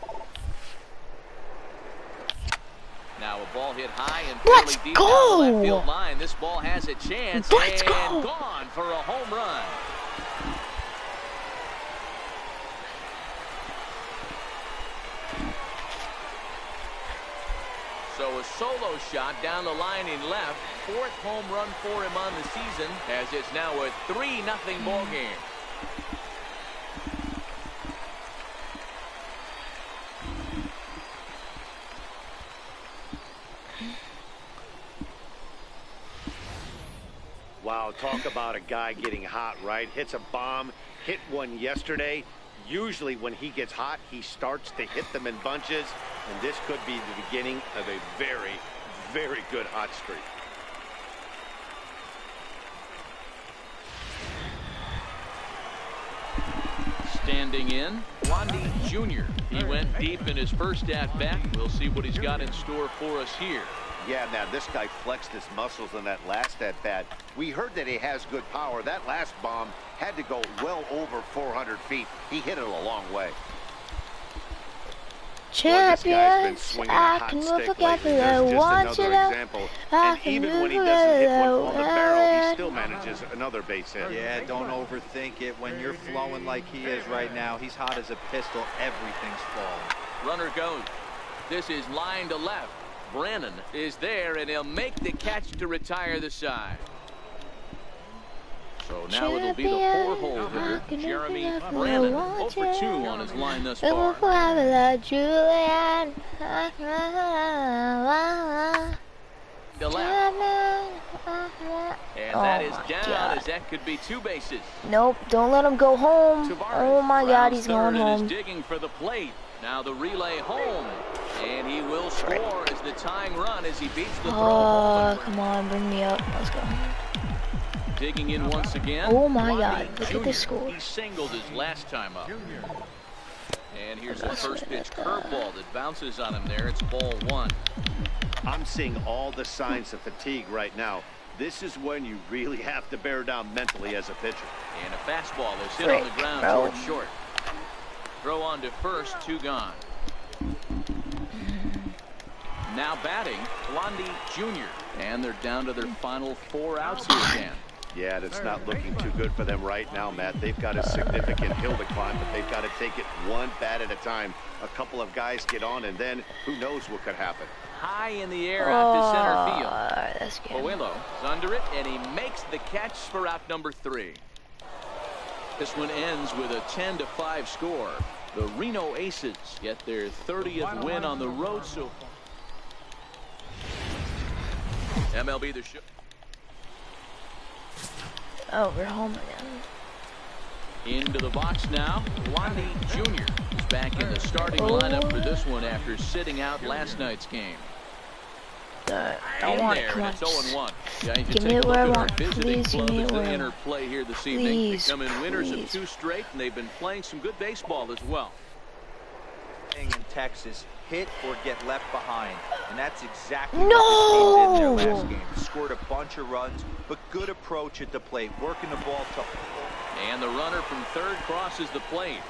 S3: Now a ball hit high and fairly deep down the left field line. This ball has a chance and gone for a home run. So a solo shot down the line in left. 4th home run for him on the season, as it's now a 3-0 ball game.
S4: Wow, talk about a guy getting hot, right? Hits a bomb, hit one yesterday. Usually when he gets hot, he starts to hit them in bunches, and this could be the beginning of a very, very good hot streak.
S3: Standing in, Blondie Jr. He went deep in his first at-bat. We'll see what he's got in store for us here.
S4: Yeah, now this guy flexed his muscles in that last at-bat. We heard that he has good power. That last bomb had to go well over 400 feet. He hit it a long way.
S1: Champions, I can move together. I want you to.
S4: And even when he doesn't hit one on the barrel, he still manages another base hit.
S5: Yeah, don't overthink it. When you're flowing like he is right now, he's hot as a pistol. Everything's falling.
S3: Runner goes. This is line to left. Brennan is there, and he'll make the catch to retire the side. So now it'll be the 4-hole hitter, Jeremy Brennan, 0-for-2 on his line thus far. To left. And that is down, as that could be 2 bases.
S1: Nope, don't let him go home. Oh my God, he's going home.
S3: Digging for the plate. Now the relay home, and he will score as the tying run as he beats the throw.
S1: Oh, come on, bring me up. Let's go.
S3: Digging in once again.
S1: Oh my God, look at this score.
S3: He singled his last time up. And here's the first pitch curveball that bounces on him there. It's ball 1.
S4: I'm seeing all the signs of fatigue right now. This is when you really have to bear down mentally as a pitcher.
S3: And a fastball is hit on the ground towards short. Throw on to first, 2 gone. Now batting, Blondie Jr. And they're down to their final 4 outs here, Dan.
S4: Yeah, that's not looking too good for them right now, Matt. They've got a significant hill to climb, but they've got to take it one bat at a time. A couple of guys get on, and then who knows what could happen.
S3: High in the air out to center field.
S1: That's good.
S3: Coelho is under it, and he makes the catch for out number 3. This one ends with a 10-5 score. The Reno Aces get their 30th win on the road so far. MLB the show.
S1: Oh, we're home again.
S3: Into the box now, Blondie Jr. is back in the starting lineup for this one after sitting out last night's game.
S1: I want it. Come on.
S3: It's 0-1. Yeah,
S1: Give me it where I want. Please give me it where I want.
S3: Interplay here this evening. Becoming winners of 2 straight, and they've been playing some good baseball as well.
S5: In Texas, hit or get left behind, and that's exactly what this team did in their last game. Scored a bunch of runs, but good approach at the plate, working the ball tough.
S3: And the runner from third crosses the plate.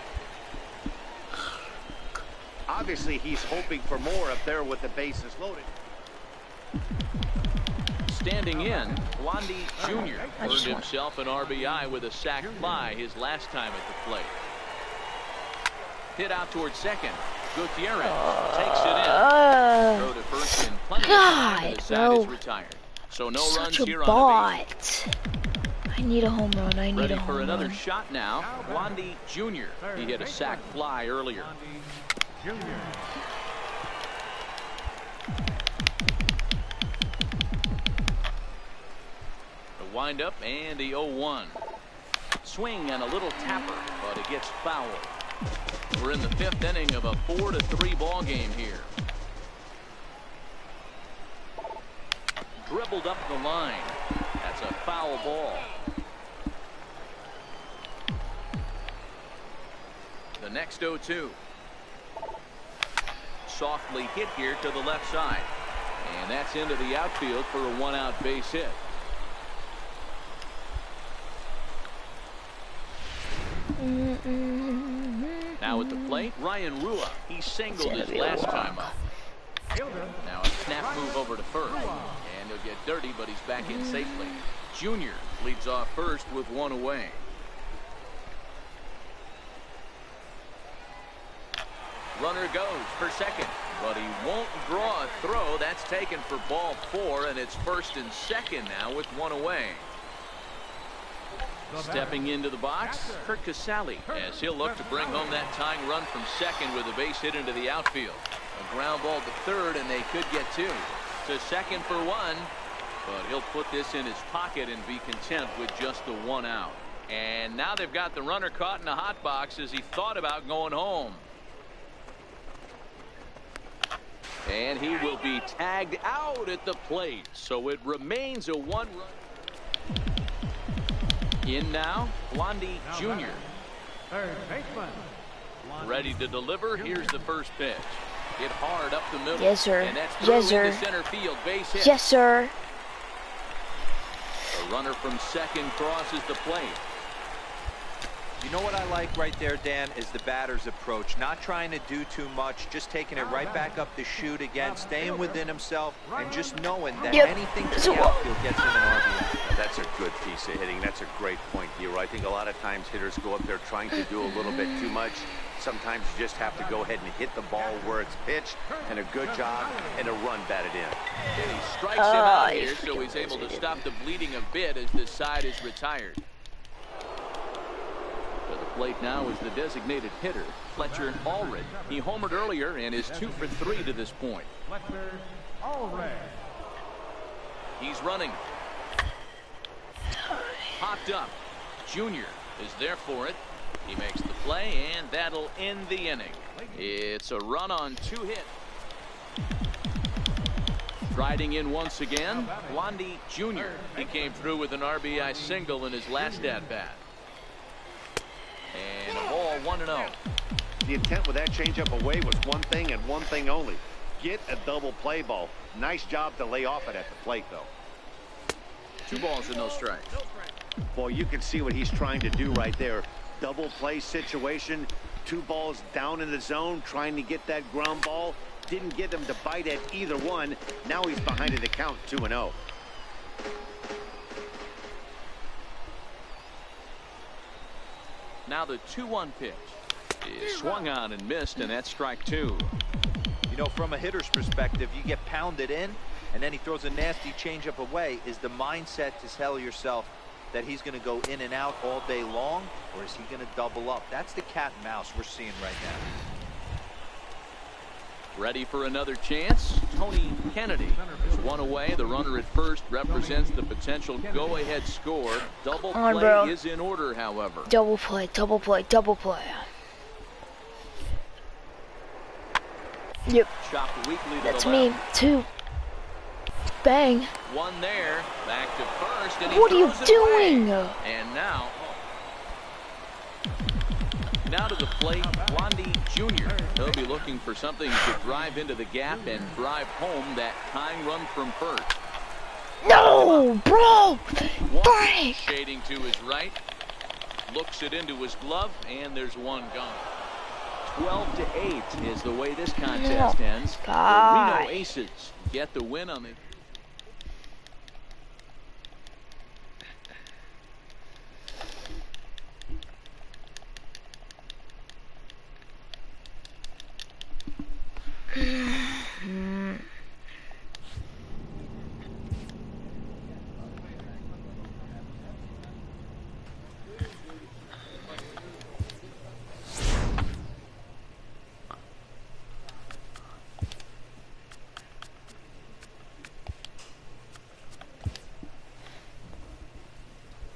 S4: Obviously, he's hoping for more up there with the bases loaded.
S3: Standing in, Blondie Jr. earned himself an RBI with a sac fly his last time at the plate. Hit out towards second. Gutierrez takes it in. Throw to first in plenty of time, and the side is retired. So no runs here on the base.
S1: I need a home run. I need
S3: Ready
S1: a home
S3: for
S1: run.
S3: another shot now. Blondie Jr. He hit a sac fly earlier. The windup and the 0-1. Swing and a little tapper, but it gets fouled. We're in the 5th inning of a 4-3 ball game here. Dribbled up the line. That's a foul. foul ball. The next 0-2. Softly hit here to the left side. And that's into the outfield for a one-out base hit. Now at the plate, Ryan Rua. He singled his last time up. Now a snap move over to first. And he'll get dirty, but he's back in safely. Junior leads off first with one away. Runner goes for second, but he won't draw a throw. That's taken for ball 4, and it's first and second now with one away. Stepping into the box, Kurt Casale, as he'll look to bring home that tying run from second with a base hit into the outfield. A ground ball to third, and they could get 2. To second for 1, but he'll put this in his pocket and be content with just the 1 out. And now they've got the runner caught in the hot box as he thought about going home. And he will be tagged out at the plate, so it remains a 1-run. In now, Blondie Jr.
S8: Third baseman.
S3: Ready to deliver. Here's the first pitch. Hit hard up the middle.
S1: Yes, sir.
S3: And that's
S1: Yes,
S3: through
S1: sir.
S3: into center field. Base hit.
S1: Yes, sir.
S3: The runner from second crosses the plate.
S5: You know what I like right there, Dan, is the batter's approach. Not trying to do too much, just taking it right back up the chute again, staying within himself, and just knowing that anything to the outfield gets him an RBI.
S6: That's a good piece of hitting. That's a great point, Hero. I think a lot of times hitters go up there trying to do a little bit too much. Sometimes you just have to go ahead and hit the ball where it's pitched, and a good job and a run batted in.
S3: And he strikes him out here, so he's able to stop the bleeding a bit as this side is retired. To the plate now is the designated hitter, Fletcher Allred. He homered earlier and is 2 for 3 to this point.
S8: Fletcher Allred.
S3: He's running. Popped up. Junior is there for it. He makes the play, and that'll end the inning. It's a run on 2 hits. Striding in once again, Blondie Jr. He came through with an RBI single in his last at-bat. And a ball 1-0.
S4: The intent with that changeup away was one thing and one thing only. Get a double play ball. Nice job to lay off it at the plate, though.
S3: 2 balls and no strikes.
S4: Boy, you can see what he's trying to do right there. Double play situation. 2 balls down in the zone, trying to get that ground ball. Didn't get him to bite at either one. Now he's behind in the count, 2-0.
S3: Now the 2-1 pitch is swung on and missed, and that's strike 2.
S5: You know, from a hitter's perspective, you get pounded in, and then he throws a nasty changeup away. Is the mindset to tell yourself that he's going to go in and out all day long, or is he going to double up? That's the cat and mouse we're seeing right now.
S3: Ready for another chance. Tony Kennedy is 1 away. The runner at first represents the potential go-ahead score. Double play is in order, however.
S1: Double play, double play, double play. Yep.
S3: Chopped weakly to
S1: That's
S3: the
S1: me.
S3: left.
S1: 2. Bang.
S3: 1 there. Back to first. And he
S1: What are you
S3: throws it away.
S1: doing?
S3: And now to the plate, Blondie Jr. He'll be looking for something to drive into the gap and drive home that tying run from first.
S1: No, bro! Break!
S3: Shading to his right. Looks it into his glove, and there's 1 gone. 12-8 is the way this contest ends. The Reno Aces get the win on the...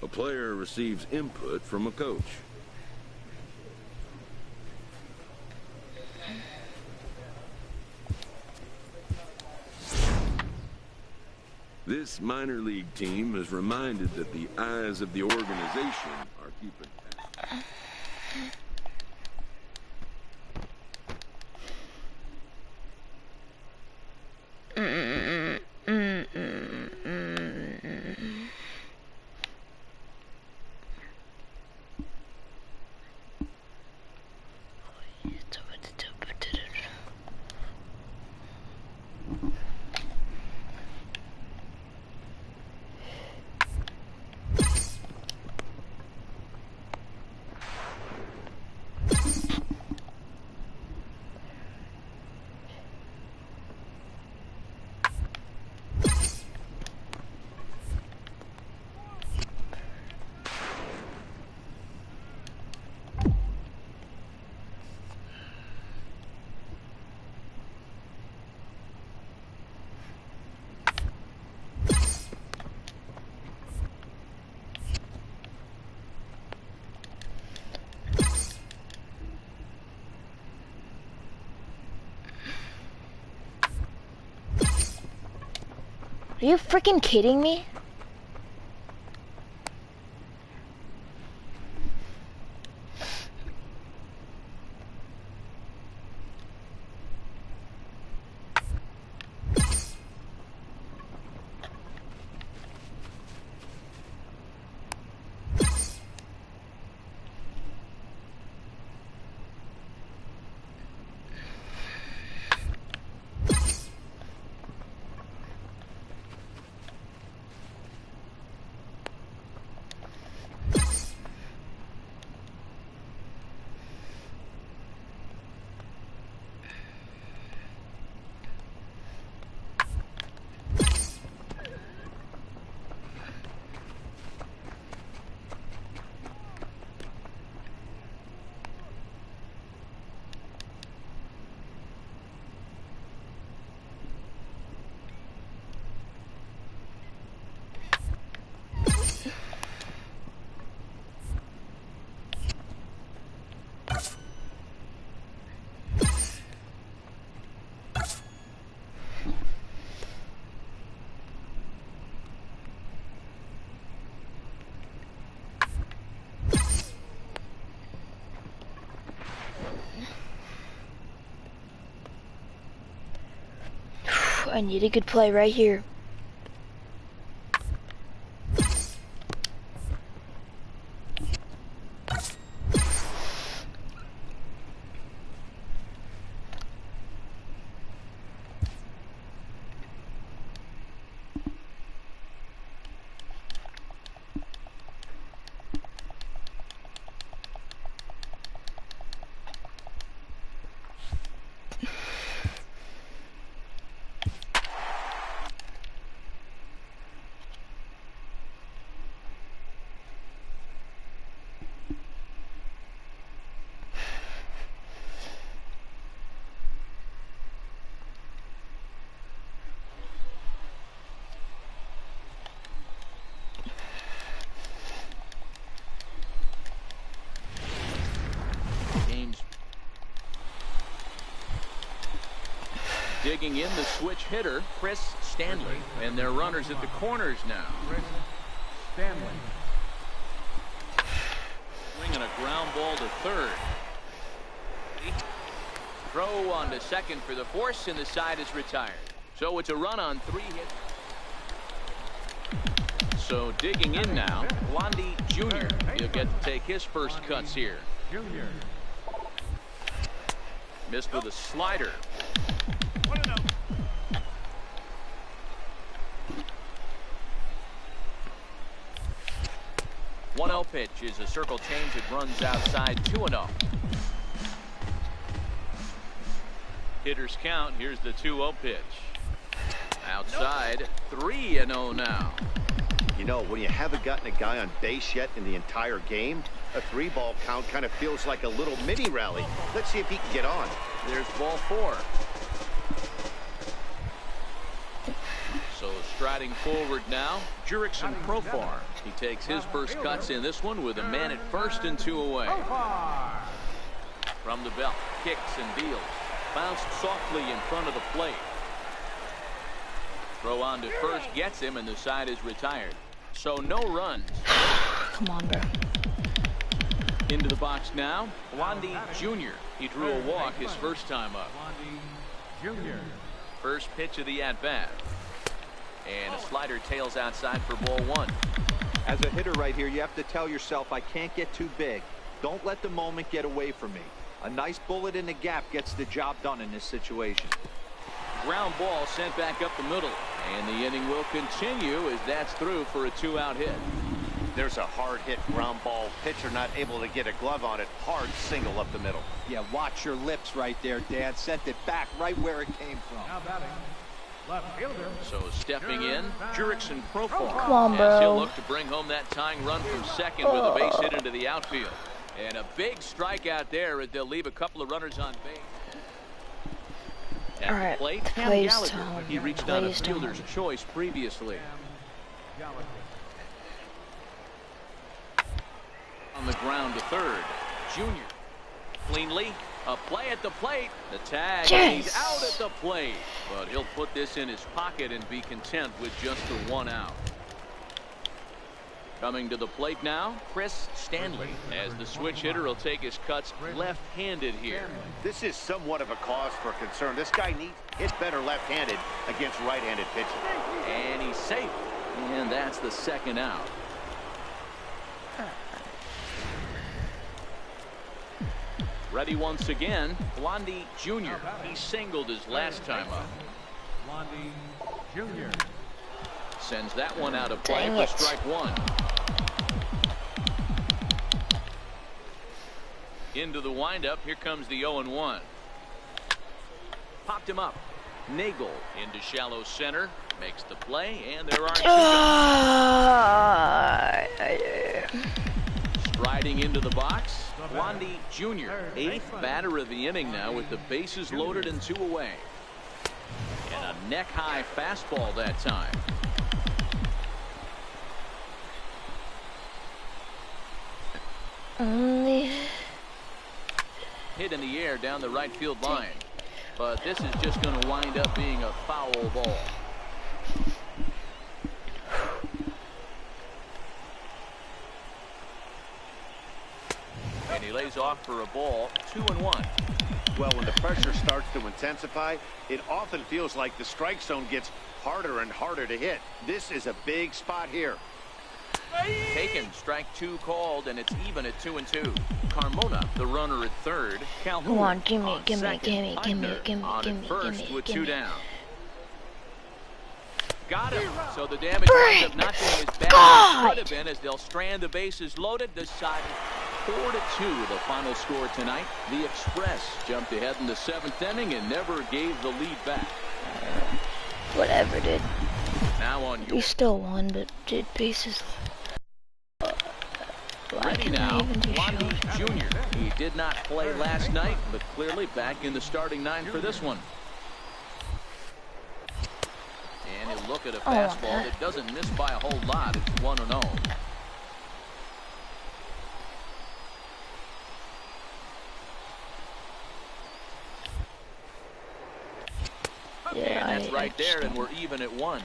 S2: A player receives input from a coach. This This minor league team is reminded that the eyes of the organization are keeping tabs.
S1: Are you freaking kidding me? I need a good play right here.
S3: Digging in the switch hitter, Chris Stanley. And their runners at the corners now.
S8: Chris Stanley.
S3: Swinging a ground ball to third. Throw on to second for the force, and the side is retired. So it's a run on 3 hits. So digging in now, Wandy Jr. He'll get to take his first cuts here.
S8: Junior.
S3: Missed with a slider. 1-0 pitch is a circle change. It runs outside 2-0. Hitters count. Here's the 2-0 pitch. Outside 3-0 now.
S4: You know, when you haven't gotten a guy on base yet in the entire game, a 3-ball count kind of feels like a little mini rally. Let's see if he can get on.
S3: There's ball 4. So striding forward now, Jurickson Profar. He takes his first cuts in this one with a man at first and 2 away. From the belt, kicks and deals. Bounced softly in front of the plate. Throw on to first gets him, and the side is retired. So no runs.
S1: Come on, bro.
S3: Into the box now, Blondie Jr. He drew a walk his first time up.
S8: Junior.
S3: First pitch of the at-bat. And a slider tails outside for ball one.
S5: As a hitter right here, you have to tell yourself, I can't get too big. Don't let the moment get away from me. A nice bullet in the gap gets the job done in this situation.
S3: Ground ball sent back up the middle. And the inning will continue as that's through for a 2-out hit.
S4: There's a hard hit ground ball. Pitcher not able to get a glove on it. Hard single up the middle.
S5: Yeah, watch your lips right there, Dan. Sent it back right where it came from.
S8: Now batting. Left fielder.
S3: So stepping in, Jurickson Profar.
S1: Come on,
S3: As he'll
S1: bro.
S3: look to bring home that tying run from second with a base hit into the outfield. And a big strikeout there as they'll leave a couple of runners on base. At
S1: All
S3: the
S1: right,
S3: plate,
S1: the
S3: Cam
S1: play's
S3: Gallagher.
S1: time.
S3: He reached
S1: The
S3: on a
S1: play's time.
S3: fielder's choice previously.
S8: Gallagher.
S3: On the ground to third, Junior. Cleanly, a play at the plate. The tag, and he's
S1: Yes.
S3: out at the plate. But he'll put this in his pocket and be content with just the 1 out. Coming to the plate now, Chris Stanley, as the switch hitter will take his cuts left-handed here.
S4: This is somewhat of a cause for concern. This guy needs to hit better left-handed against right-handed pitching.
S3: And he's safe. And that's the 2nd out. Ready once again, Blondie Jr. He singled his last time up.
S8: Blondie Junior.
S3: Sends that one out of play
S1: Dang
S3: for
S1: it.
S3: strike one. Into the windup. Here comes the 0-1. Popped him up. Nagel into shallow center. Makes the play, and there are two. Striding into the box, Blondie Jr. 8th batter of the inning now with the bases loaded and 2 away. And a neck-high fastball that time.
S1: Only
S3: Hit in the air down the right field line. But this is just going to wind up being a foul ball. And he lays off for a ball, 2-1.
S4: Well, when the pressure starts to intensify, it often feels like the strike zone gets harder and harder to hit. This is a big spot here.
S3: Taken, strike 2 called, and it's even at 2-2. Carmona, the runner at third. Calhoun
S1: come on, gimme,
S3: on
S1: gimme,
S3: second.
S1: gimme, gimme,
S3: Under
S1: gimme,
S3: on
S1: gimme,
S3: at first
S1: gimme,
S3: with 2
S1: gimme.
S3: down. Got him. So the damage winds up not being as bad as it could have been as they'll strand the bases loaded. This side 4-2 the final score tonight. The Express jumped ahead in the 7th inning and never gave the lead back.
S1: Whatever, dude.
S3: Now on
S1: We
S3: your
S1: still won, but dude, bases. Why
S3: ready
S1: can I
S3: now,
S1: even do
S3: Blondie
S1: shows?
S3: Jr. He did not play last night, but clearly back in the starting 9 for this one. And he'll look at a fastball that doesn't miss by a whole lot. It's 1-0.
S1: Yeah,
S3: And that's right there, and
S1: understand.
S3: we're even at 1.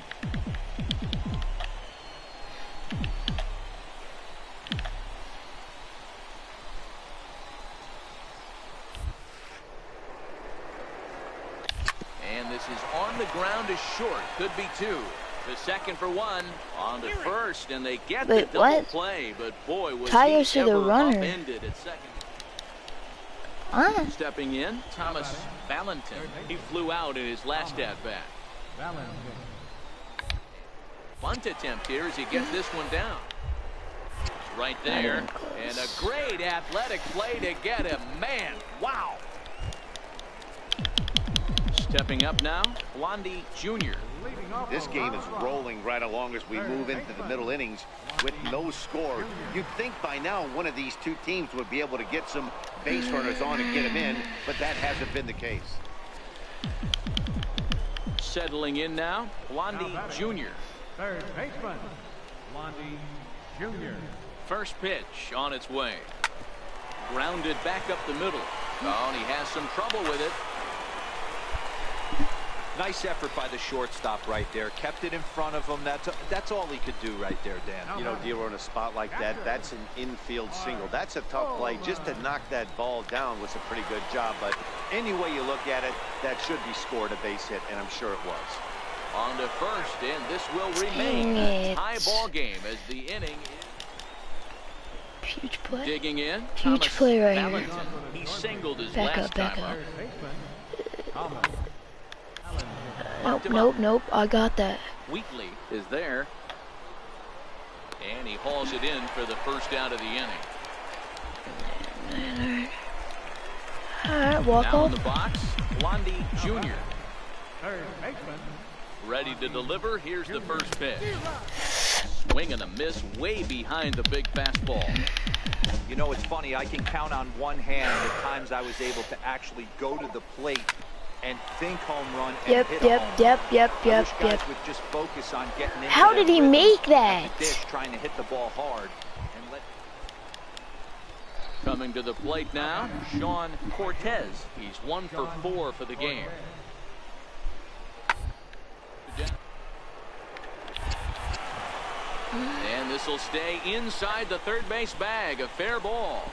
S3: And this is on the ground is short. Could be 2. The second for 1. On to first, and they get the
S1: Wait,
S3: double
S1: what?
S3: play. But boy, was
S1: Tyler's
S3: he
S1: to the
S3: ever
S1: runner.
S3: upended at second.
S1: Huh?
S3: Stepping in, Thomas Valentin. He flew out in his last at-bat.
S8: Valentin.
S3: Bunt attempt here as he gets this one down. Right there. And a great athletic play to get him. Man, wow. Stepping up now, Blondie Jr.
S4: This game is rolling right along as we move into the middle innings with no score. You'd think by now one of these two teams would be able to get some base runners on and get them in, but that hasn't been the case.
S3: Settling in now, Blondie Jr.
S8: Third baseman. Blondie Junior.
S3: First pitch on its way. Grounded back up the middle. Oh, and he has some trouble with it.
S5: Nice effort by the shortstop right there. Kept it in front of him. That's all he could do right there, Dan.
S4: You know, D'Lo, in a spot like that, that's an infield single. That's a tough play. Just to knock that ball down was a pretty good job. But any way you look at it, that should be scored a base hit, and I'm sure it was.
S3: On to first, and this will remain a tie ball game as the inning is
S1: Huge play.
S3: digging in.
S1: Huge
S3: Thomas
S1: play right
S3: Valentin.
S1: here.
S3: He singled his
S1: Back
S3: last
S1: up, back
S3: time
S1: up.
S3: up.
S1: Nope, nope, nope. I got that.
S3: Wheatley is there. And he hauls it in for the first out of the inning.
S1: Alright, walk
S3: Now in
S1: off.
S3: the box, Blondie Jr.
S8: Third baseman.
S3: Ready to deliver. Here's the first pitch. Swing and a miss way behind the big fastball.
S5: You know, it's funny. I can count on one hand the times I was able to actually go to the plate and think home run and
S1: Yep,
S5: hit a
S1: yep,
S5: home
S1: yep,
S5: run.
S1: yep,
S5: I
S1: yep,
S5: wish guys
S1: yep.
S5: would just focus on getting into
S1: How
S5: their
S1: did he
S5: rhythm
S1: make
S5: at
S1: that?
S5: the dish, trying to hit the ball hard. And let
S3: Coming to the plate now, Sean Cortez. He's 1 for 4 for the game. And this will stay inside the third base bag. A fair ball.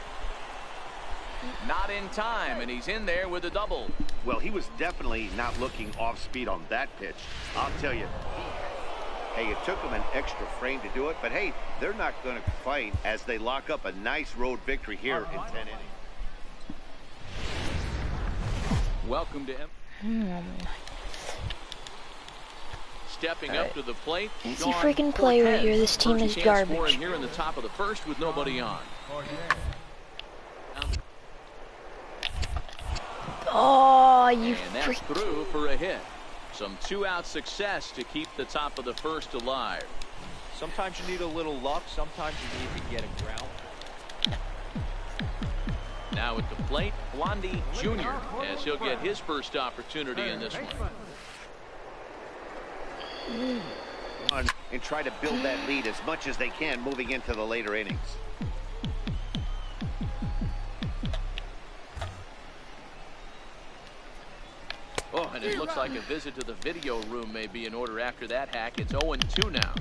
S3: Not in time, and he's in there with a double.
S4: Well, he was definitely not looking off speed on that pitch. I'll tell you. Hey, it took him an extra frame to do it, but hey, they're not going to fight as they lock up a nice road victory here in 10 innings.
S3: Welcome to him. Stepping up to the plate.
S1: Easy
S3: Sean
S1: freaking play right
S3: Cortez.
S1: here. This team
S3: First
S1: is
S3: chance for
S1: garbage.
S3: him here in the top of the first with nobody on.
S1: Oh, you
S3: And that's
S1: freak.
S3: through for a hit. Some 2-out success to keep the top of the first alive.
S5: sometimes you need a little luck. Sometimes you need to get a ground.
S3: Now at the plate, Blondie Jr. as he'll get his first opportunity in this one.
S4: And try to build that lead as much as they can moving into the later innings.
S3: Oh, and it looks like a visit to the video room may be in order after that hack. It's 0-2 now.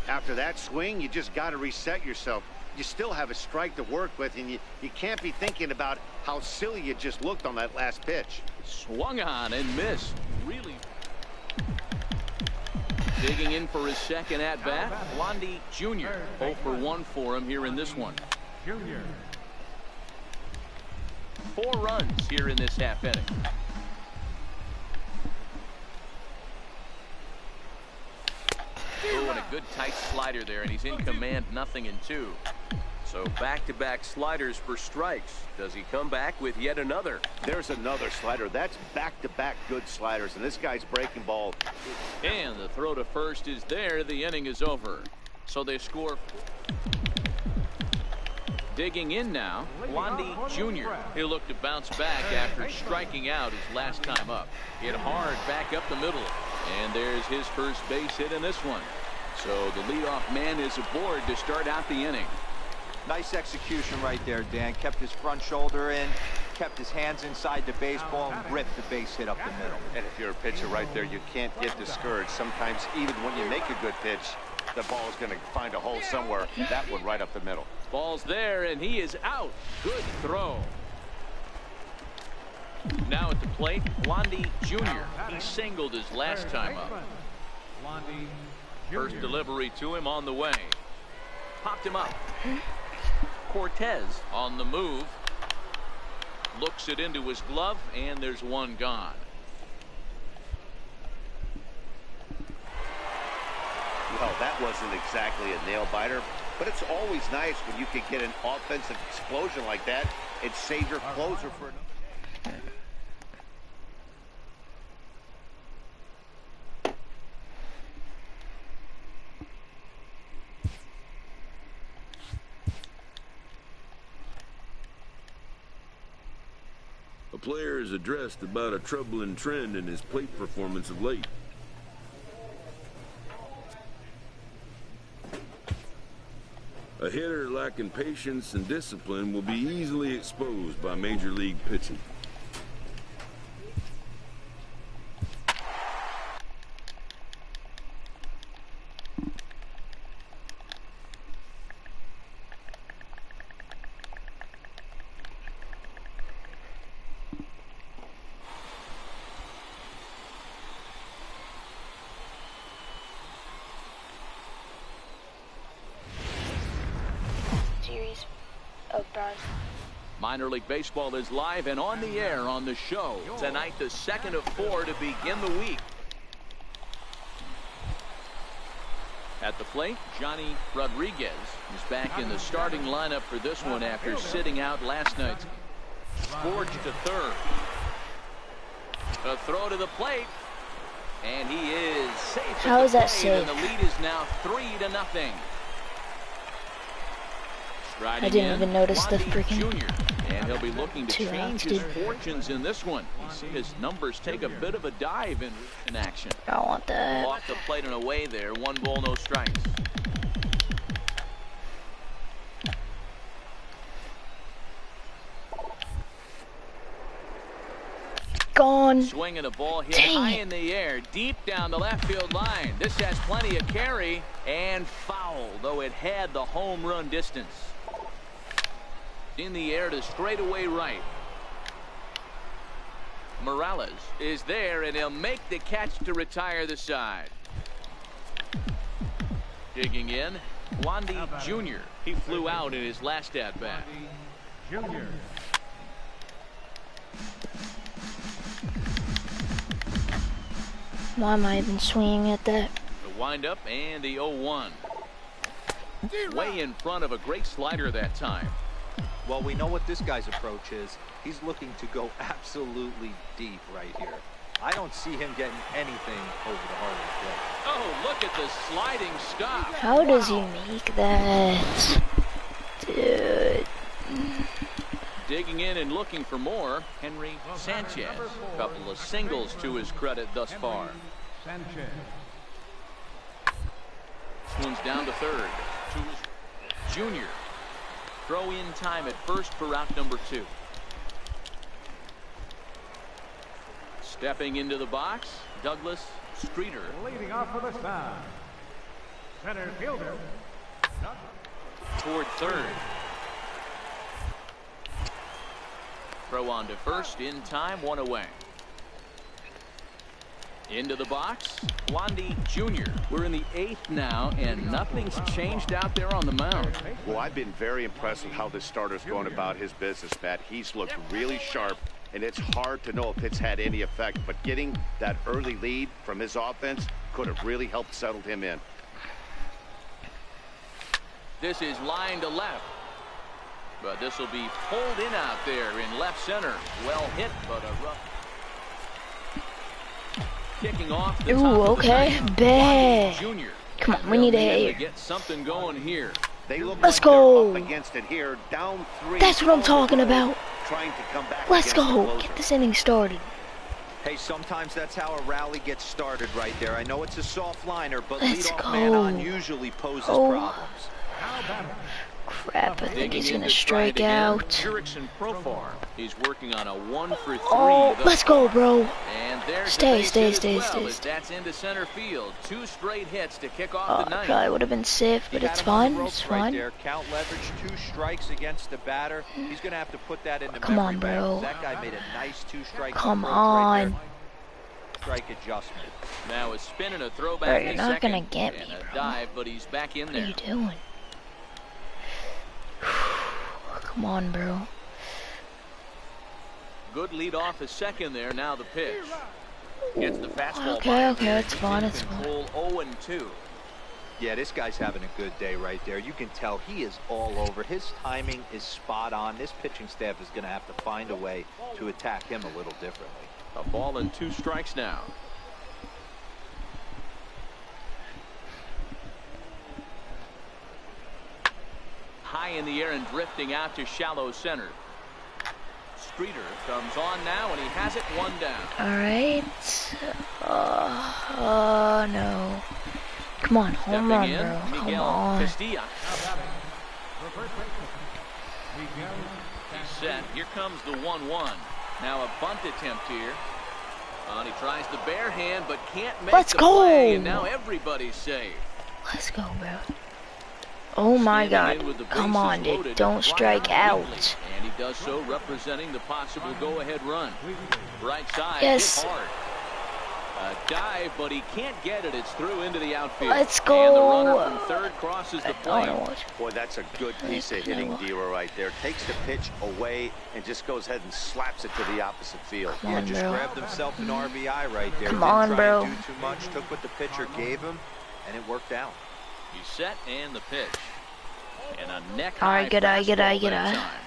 S4: After that swing, you just got to reset yourself. You still have a strike to work with, and you can't be thinking about how silly you just looked on that last pitch.
S3: Swung on and missed. Really digging in for his second at-bat, Blondie Jr. 0 for 1 for him here in this one.
S8: Junior.
S3: 4 runs here in this half inning. Oh, and a good tight slider there, and he's in command, 0-2.
S6: So back-to-back sliders for strikes. Does he come back with yet another?
S4: There's another slider. That's back-to-back good sliders, and this guy's breaking ball.
S3: And the throw to first is there. The inning is over. So they score. Digging in now, Blondie Jr. He'll look to bounce back after striking out his last time up. Hit hard back up the middle. And there's his first base hit in this one. So the leadoff man is aboard to start out the inning.
S5: Nice execution right there, Dan. Kept his front shoulder in, kept his hands inside the baseball, and ripped the base hit up the middle.
S4: And if you're a pitcher right there, you can't get discouraged. Sometimes even when you make a good pitch, the ball is going to find a hole somewhere. That one right up the middle.
S3: Ball's there, and he is out. Good throw. Now at the plate, Blondie Jr. He singled his last time up.
S8: Blondie
S3: First
S8: Jr.
S3: delivery to him on the way. Popped him up. Cortez on the move. Looks it into his glove, and there's one gone.
S4: Well, that wasn't exactly a nail-biter, but it's always nice when you can get an offensive explosion like that and save your closer for another.
S2: A player is addressed about a troubling trend in his plate performance of late. A hitter lacking patience and discipline will be easily exposed by major league pitching.
S1: Oh, God.
S3: Minor League Baseball is live and on the air on the show. Tonight, the second of 4 to begin the week. At the plate, Johnny Rodriguez is back in the starting lineup for this one after sitting out last night. Forged to third. A throw to the plate. And he is safe.
S1: How is that safe?
S3: And the lead is now 3-0.
S1: I didn't even notice the freaking
S3: Junior, and he'll be looking to change his
S1: dude.
S3: fortunes in this one. He's seen his numbers take a bit of a dive in action.
S1: I don't want that.
S3: Off the plate and away there. 1 ball, no strikes.
S1: Gone.
S3: Swinging a ball hit
S1: Dang
S3: high
S1: it.
S3: in the air, deep down the left field line. This has plenty of carry and foul, though it had the home run distance. In the air to straightaway right. Morales is there, and he'll make the catch to retire the side. Digging in, Wandy Jr. He flew out in his last at-bat.
S8: Junior.
S1: Why am I even swinging at that?
S3: The windup and the 0-1. Way in front of a great slider that time.
S5: Well, we know what this guy's approach is. He's looking to go absolutely deep right here. I don't see him getting anything over the heart of the plate.
S3: Oh, look at the sliding stop.
S1: How does he make that? Dude.
S3: Digging in and looking for more, Henry Sanchez. A couple of singles to his credit thus far.
S8: Sanchez.
S3: One's down to third. Junior. Throw in time at first for out number 2. Stepping into the box, Douglas Streeter.
S8: Leading off for the side. Center fielder.
S3: Toward third. Throw on to first in time, 1 away. Into the box, Wandy Jr. We're in the 8th now, and nothing's changed out there on the mound.
S6: Well, I've been very impressed with how this starter's going about his business, Matt. He's looked really sharp, and it's hard to know if it's had any effect, but getting that early lead from his offense could have really helped settle him in.
S3: This is line to left. But this will be pulled in out there in left center. Well hit, but a rough. Kicking off the top
S1: Ooh,
S3: of the
S1: okay.
S3: ninth.
S1: Bad.
S3: Junior.
S1: Come on, we need a hit
S3: To
S1: here.
S3: get something going here.
S6: They look
S1: Let's
S6: like they're
S1: go.
S6: up against it here, down 3.
S1: That's what I'm talking about.
S6: Trying to come back.
S1: Let's
S6: against the
S1: go.
S6: closer.
S1: Get this inning started.
S5: Hey, sometimes that's how a rally gets started right there. I know it's a soft liner, but
S1: Let's
S5: leadoff man
S1: go.
S5: on usually poses
S1: Oh.
S5: problems.
S1: Crap, I think
S3: Digging
S1: he's
S3: in
S1: gonna
S3: to try it
S1: strike
S3: again.
S1: out.
S3: Jurickson Profar. He's working on a 1-for-3.
S1: Oh,
S3: thus
S1: let's go,
S3: far.
S1: bro.
S3: And there's
S1: Stay,
S3: the base
S1: stay,
S3: hit as
S1: stay,
S3: well,
S1: stay,
S3: as
S1: stay.
S3: that's into center field. 2 straight hits to kick off
S1: Oh,
S3: the ninth.
S1: probably would have been safe, but
S5: He
S1: it's
S5: had him on
S1: fine.
S5: the
S1: It's
S5: ropes right
S1: fine.
S5: there. Count leverage, 2 strikes against the batter. He's going to have to put that into
S1: Come
S5: memory
S1: on,
S5: bank.
S1: bro.
S5: That guy made a nice 2-strike
S1: Come
S5: approach right
S1: on.
S5: there. Strike adjustment.
S3: Now a spin and a throwback
S1: Bro,
S3: to
S1: you're not
S3: second.
S1: gonna get
S3: And
S1: me,
S3: a
S1: bro.
S3: dive, but he's back in
S1: What are
S3: there.
S1: you doing? Come on, bro.
S3: Good lead off is second there. Now the pitch. Gets the fastball.
S1: Okay,
S3: by
S1: okay,
S3: here.
S1: it's
S3: He's
S1: fine,
S3: in
S1: it's fine.
S3: control 0-2.
S5: Yeah, this guy's having a good day right there. You can tell he is all over. His timing is spot on. This pitching staff is going to have to find a way to attack him a little differently.
S3: A ball and 2 strikes now. High in the air and drifting out to shallow center. Streeter comes on now, and he has it 1 down.
S1: Alright. No. Come on, home
S3: Stepping
S1: run,
S3: in,
S1: bro. Come
S3: Miguel
S1: on.
S3: Castilla.
S8: For first baseman. Miguel
S3: He's set. Here comes the 1-1. Now a bunt attempt here. And he tries the bare hand, but can't make
S1: Let's
S3: the
S1: go.
S3: play. And now everybody's safe.
S1: Let's go, bro. Oh my
S3: Standing in with
S1: god.
S3: the
S1: Come
S3: bases
S1: on, dude.
S3: loaded,
S1: Don't strike
S3: Brian
S1: out.
S3: Wheatley. And he does so representing the possible go-ahead run. Right side,
S1: Yes.
S3: hit hard. A dive, but he can't get it. It's through into the outfield.
S1: Let's go.
S3: And the runner from third crosses the plate.
S6: Boy, that's a good piece of hitting, D-Roy, right there. Takes the pitch away and just goes ahead and slaps it to the opposite field.
S1: Come on,
S5: just
S1: bro.
S5: grabbed himself an RBI right there.
S1: Come on,
S5: Didn't try
S1: bro.
S5: and do too much. Took what the pitcher gave him, and it worked out.
S3: He's set and the pitch. And a neck
S1: All
S3: high
S1: right, good eye, good eye,
S3: fastball
S1: good
S3: that
S1: eye.
S3: time.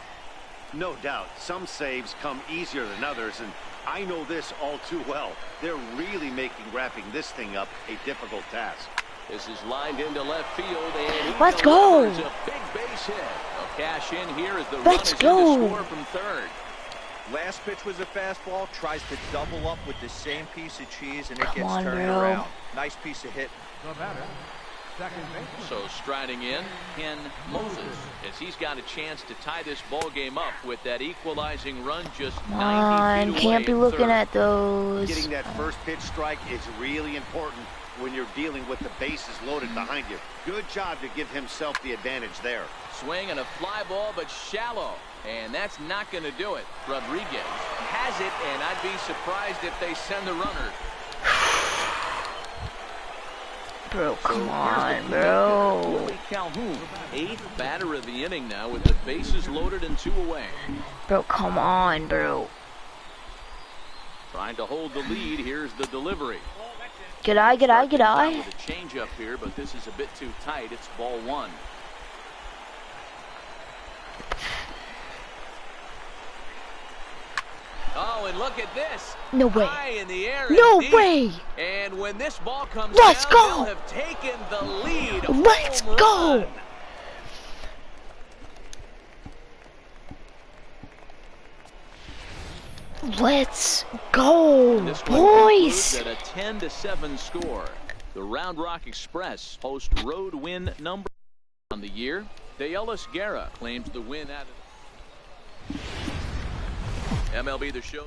S4: No doubt, some saves come easier than others, and I know this all too well. They're really making wrapping this thing up a difficult task.
S3: This is lined into left field, and he
S1: Let's go.
S3: delivers a big base hit. A cash in here as the
S1: Let's
S3: run is
S1: go.
S3: in to score from third.
S5: Last pitch was a fastball. Tries to double up with the same piece of cheese, and it
S1: Come
S5: gets
S1: on,
S5: turned
S1: bro.
S5: around. Nice piece of hit.
S8: The batter, second baseman.
S3: So striding in, Ken Moses, as he's got a chance to tie this ball game up with that equalizing run just 90
S1: Come on,
S3: feet
S1: can't
S3: away
S1: be
S3: in
S1: looking
S3: third.
S1: at those.
S4: Getting that first pitch strike is really important when you're dealing with the bases loaded behind you. Good job to give himself the advantage there.
S3: Swing and a fly ball, but shallow. And that's not going to do it. Rodriguez has it, and I'd be surprised if they send the runner.
S1: Bro, come on, bro.
S3: Willie Calhoun, 8th batter of the inning now with the bases loaded and 2 away.
S1: Bro, come on, bro.
S3: Trying to hold the lead. Here's the delivery.
S1: Good eye, good eye, good eye.
S3: With a change up here, but this is a bit too tight. It's ball 1. Oh, and look at this.
S1: No way.
S3: High in the air.
S1: No
S3: and deep.
S1: way.
S3: And when this ball comes
S1: Let's
S3: down,
S1: go.
S3: they'll have taken the lead.
S1: Let's
S3: Home
S1: go.
S3: run.
S1: Let's go,
S3: This one
S1: boys.
S3: concludes at a 10-7 score. The Round Rock Express host road win number on the year. De Ellis Guerra claims the win at MLB The Show.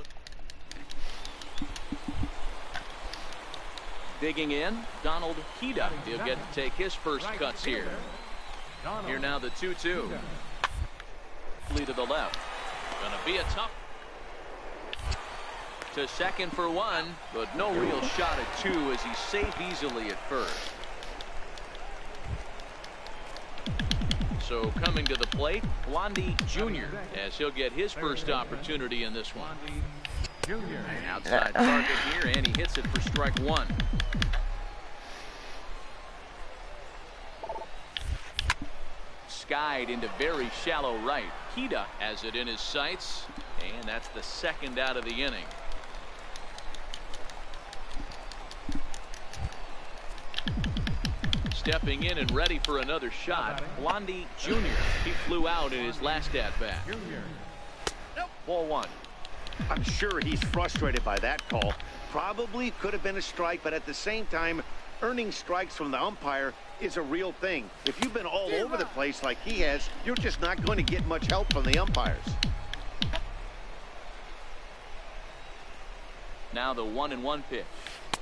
S3: Digging in, Donald Hida. He'll get to take his first cuts here. Here now the 2-2. Lead to the left. Gonna be a tough. To second for 1, but no real shot at 2 as he's safe easily at first. So coming to the plate, Blondie Jr. as he'll get his first opportunity in this one. Outside target here, and he hits it for strike 1. Skied into very shallow right. Hida has it in his sights, and that's the second out of the inning. Stepping in and ready for another shot, Blondie Jr. He flew out in his last at-bat. Ball 1.
S4: I'm sure he's frustrated by that call. Probably could have been a strike, but at the same time, earning strikes from the umpire is a real thing. If you've been all over the place like he has, you're just not going to get much help from the umpires.
S3: Now the 1-1 pitch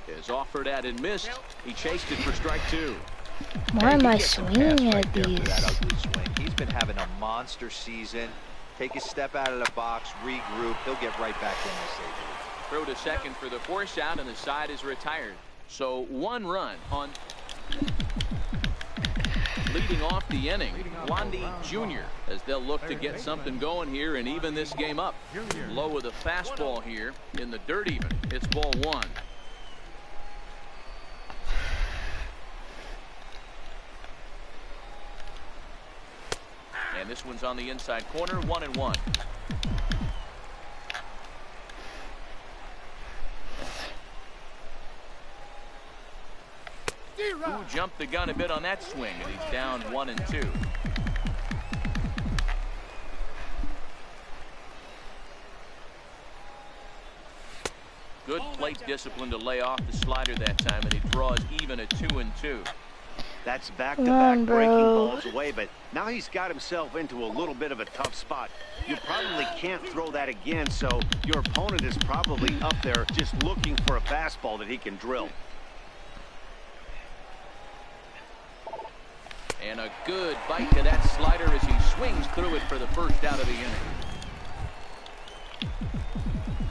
S3: is offered at and missed. He chased it for strike 2.
S1: Why am I
S5: He gets some pass
S1: swinging
S5: right
S1: at
S5: there for
S1: these?
S5: that ugly swing. He's been having a monster season. Take a step out of the box, regroup. He'll get right back in this stage.
S3: Throw to second for the force out, and the side is retired. So 1 run on. Leading off the inning, Blondie Jr. as they'll look to get something going here and even this game up. Low with a fastball here in the dirt even. It's ball 1. And this one's on the inside corner, 1-1. Who jumped the gun a bit on that swing, and he's down 1-2. Good plate discipline to lay off the slider that time, and he draws even at 2-2.
S4: That's
S1: Come
S4: back-to-back
S1: on,
S4: breaking
S1: bro.
S4: balls away, but now he's got himself into a little bit of a tough spot. You probably can't throw that again, so your opponent is probably up there just looking for a fastball that he can drill.
S3: And a good bite to that slider as he swings through it for the first out of the inning.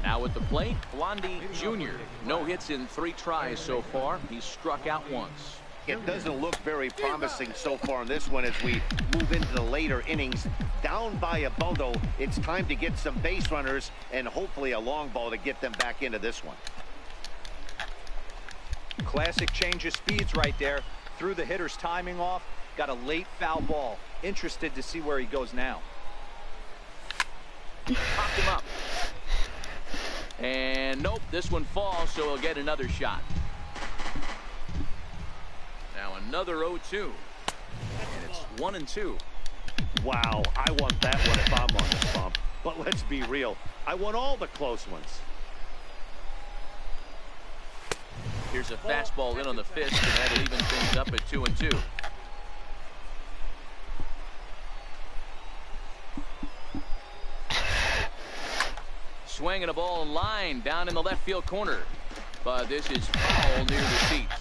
S3: Now Now with the plate, Blondie Jr. No hits in 3 tries so far. He's struck out once.
S4: It doesn't look very promising so far in this one as we move into the later innings. Down by a bundle, it's time to get some base runners and hopefully a long ball to get them back into this one.
S5: Classic change of speeds right there. Threw the hitter's timing off. Got a late foul ball. Interested to see where he goes now.
S3: Popped him up. And nope, this one falls, so he'll get another shot. Now another 0-2. And it's 1-2.
S4: Wow, I want that one if I'm on this bump. But let's be real, I want all the close ones.
S3: Here's a fastball in on the fist, and that'll even things up at 2-2. Swinging a ball in line down in the left field corner. But this is foul near the seats.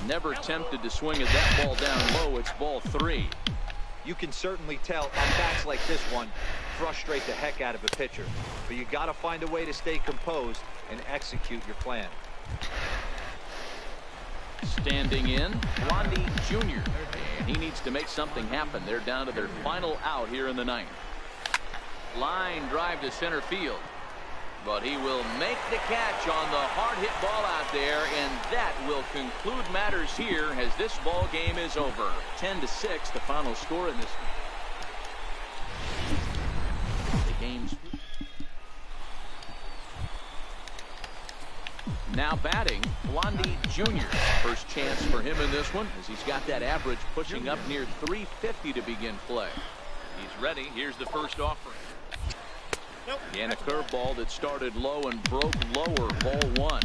S3: Never tempted to swing at that ball down low. It's ball 3.
S5: You can certainly tell on bats like this one, frustrate the heck out of a pitcher. But you got to find a way to stay composed and execute your plan.
S3: Standing in, Blondie Jr. And he needs to make something happen. They're down to their final out here in the 9th. Line drive to center field. But he will make the catch on the hard hit ball out there, and that will conclude matters here as this ball game is over. 10-6, the final score in this. The game's now batting, Blondie Jr. First chance for him in this one as he's got that average pushing up near 350 to begin play. He's ready. Here's the first offering. And a curveball that started low and broke lower, ball 1.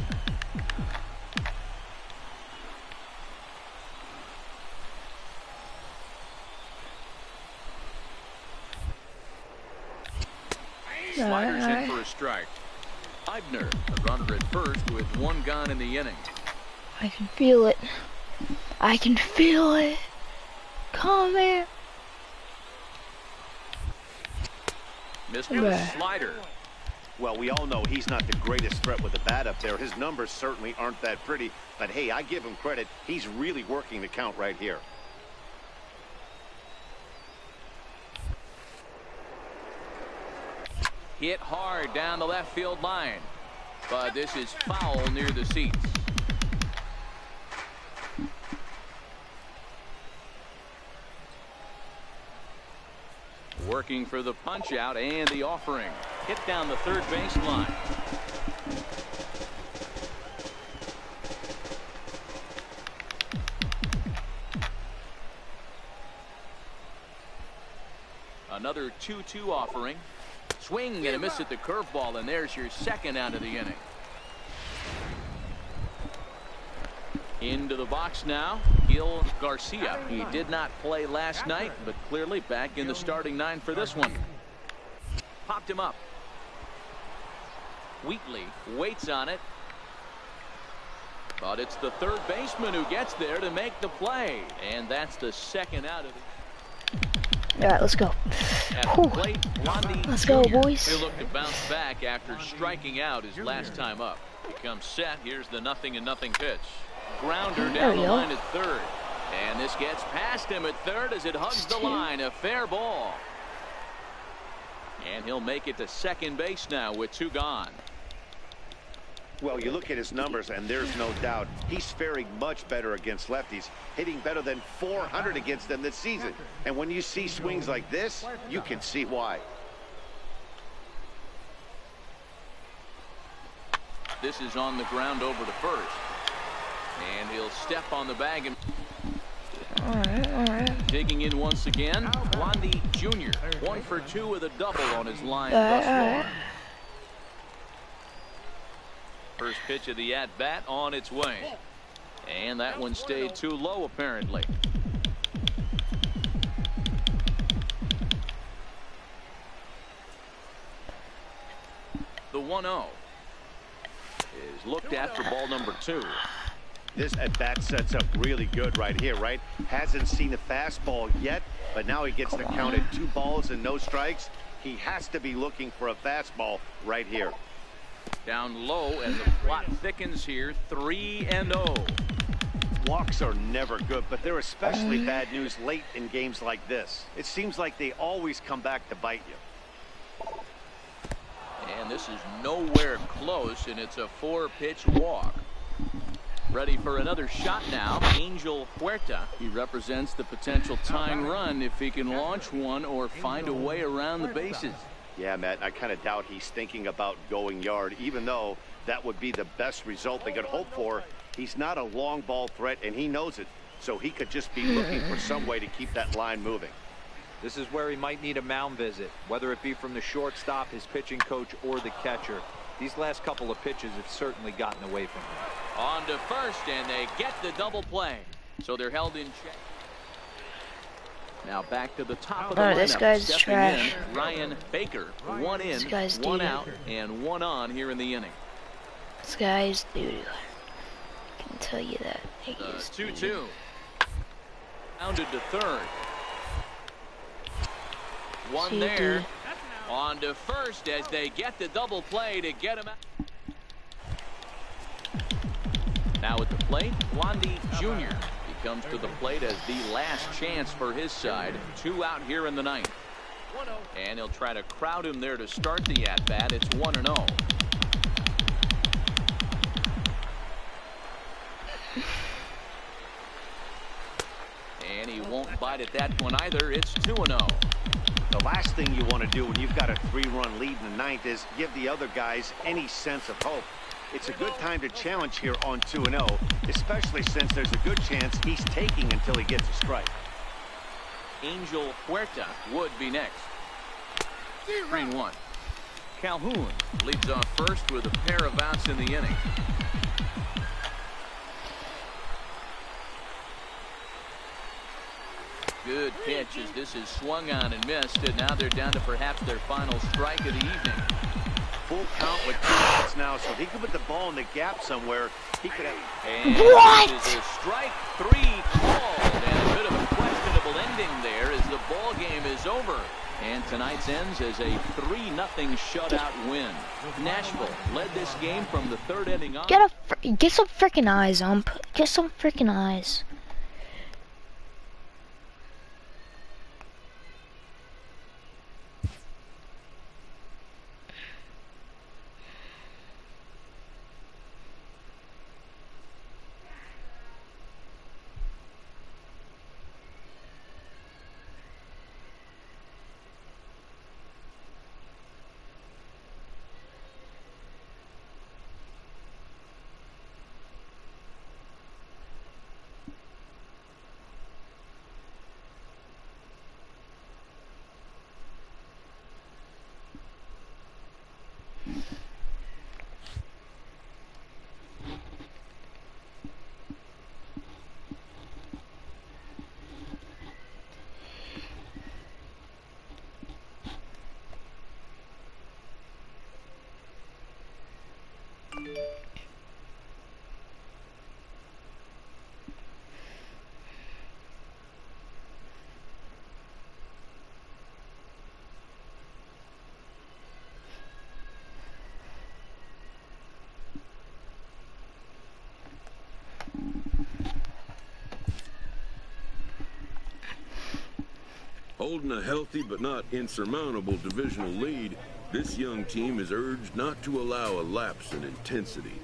S3: Sliders in for a strike. Eibner, the runner at first with 1 gone in the inning.
S1: I can feel it. I can feel it. Come here.
S3: Mr. Slider.
S4: Well, we all know he's not the greatest threat with the bat up there. His numbers certainly aren't that pretty. But hey, I give him credit. He's really working the count right here.
S3: Hit hard down the left field line. But this is foul near the seats. Working for the punch out and the offering. Hit down the third base line. Another 2-2 offering. Swing and a miss at the curveball, and there's your second out of the inning. Into the box now, Gil Garcia. He did not play last night, but clearly back in the starting 9 for this one. Popped him up. Wheatley waits on it. But it's the third baseman who gets there to make the play. And that's the second out of the...
S1: All right, let's go.
S3: At the plate,
S1: Let's go, boys.
S3: He'll look to bounce back after striking out his last time up. He comes set. Here's the 0-0 pitch. Grounder down the line at third. And this gets past him at third as it hugs the line. A fair ball. And he'll make it to second base now with 2 gone.
S4: Well, you look at his numbers, and there's no doubt he's faring much better against lefties, hitting better than 400 against them this season. And when you see swings like this, you can see why.
S3: This is on the ground over to first. And he'll step on the bag. And
S1: all right.
S3: Digging in once again, Blondie Jr. 1 for 2 with a double on his line thus far. First pitch of the at-bat on its way. And that one stayed too low, apparently. The 1-0 is looked at for ball number 2.
S4: This at-bat sets up really good right here, right? Hasn't seen a fastball yet, but now he gets the count at 2 balls and no strikes. He has to be looking for a fastball right here.
S3: Down low, and the plot thickens here, 3-0.
S4: Walks are never good, but they're especially bad news late in games like this. It seems like they always come back to bite you.
S3: And this is nowhere close, and it's a 4-pitch walk. Ready for another shot now, Angel Huerta. He represents the potential tying run if he can launch one or find a way around the bases.
S4: Yeah, Matt, I kind of doubt he's thinking about going yard, even though that would be the best result they could hope for. He's not a long ball threat, and he knows it, so he could just be looking for some way to keep that line moving.
S5: This is where he might need a mound visit, whether it be from the shortstop, his pitching coach, or the catcher. These last couple of pitches have certainly gotten away from him.
S3: On to first, and they get the double play. So they're held in check. Now back to the top of the lineup.
S1: This guy's
S3: Stepping
S1: trash.
S3: in, Ryan Baker. 1 in,
S1: This guy's
S3: 1
S1: doo-doo.
S3: out, and 1 on here in the inning.
S1: This guy's doo-doo. I can tell you that. He is
S3: 2-2. Rounded to third. One there. On to first as they get the double play to get him out. Now at the plate, Wandy Jr. He comes to the plate as the last chance for his side. 2 out here in the ninth. And he'll try to crowd him there to start the at-bat. It's 1-0. And he won't bite at that one either. It's 2-0.
S4: The last thing you want to do when you've got a 3-run lead in the ninth is give the other guys any sense of hope. It's a good time to challenge here on 2-0, especially since there's a good chance he's taking until he gets a strike.
S3: Angel Huerta would be next. 3-1. Calhoun leads off first with a pair of outs in the inning. Good pitch as this is swung on and missed, and now they're down to perhaps their final strike of the evening.
S4: Full count with 2 outs now, so if he could put the ball in the gap somewhere, he could have.
S3: And this is a strike 3 called, and a bit of a questionable ending there as the ball game is over. And tonight's ends as a 3-0 shutout win. Nashville led this game from the 3rd inning on.
S1: Get some freaking eyes, ump. Get some freaking eyes.
S2: Holding a healthy but not insurmountable divisional lead, this young team is urged not to allow a lapse in intensity.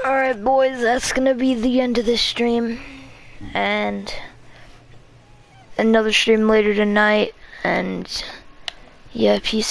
S1: Alright boys, that's gonna be the end of this stream. And another stream later tonight. And yeah, peace out.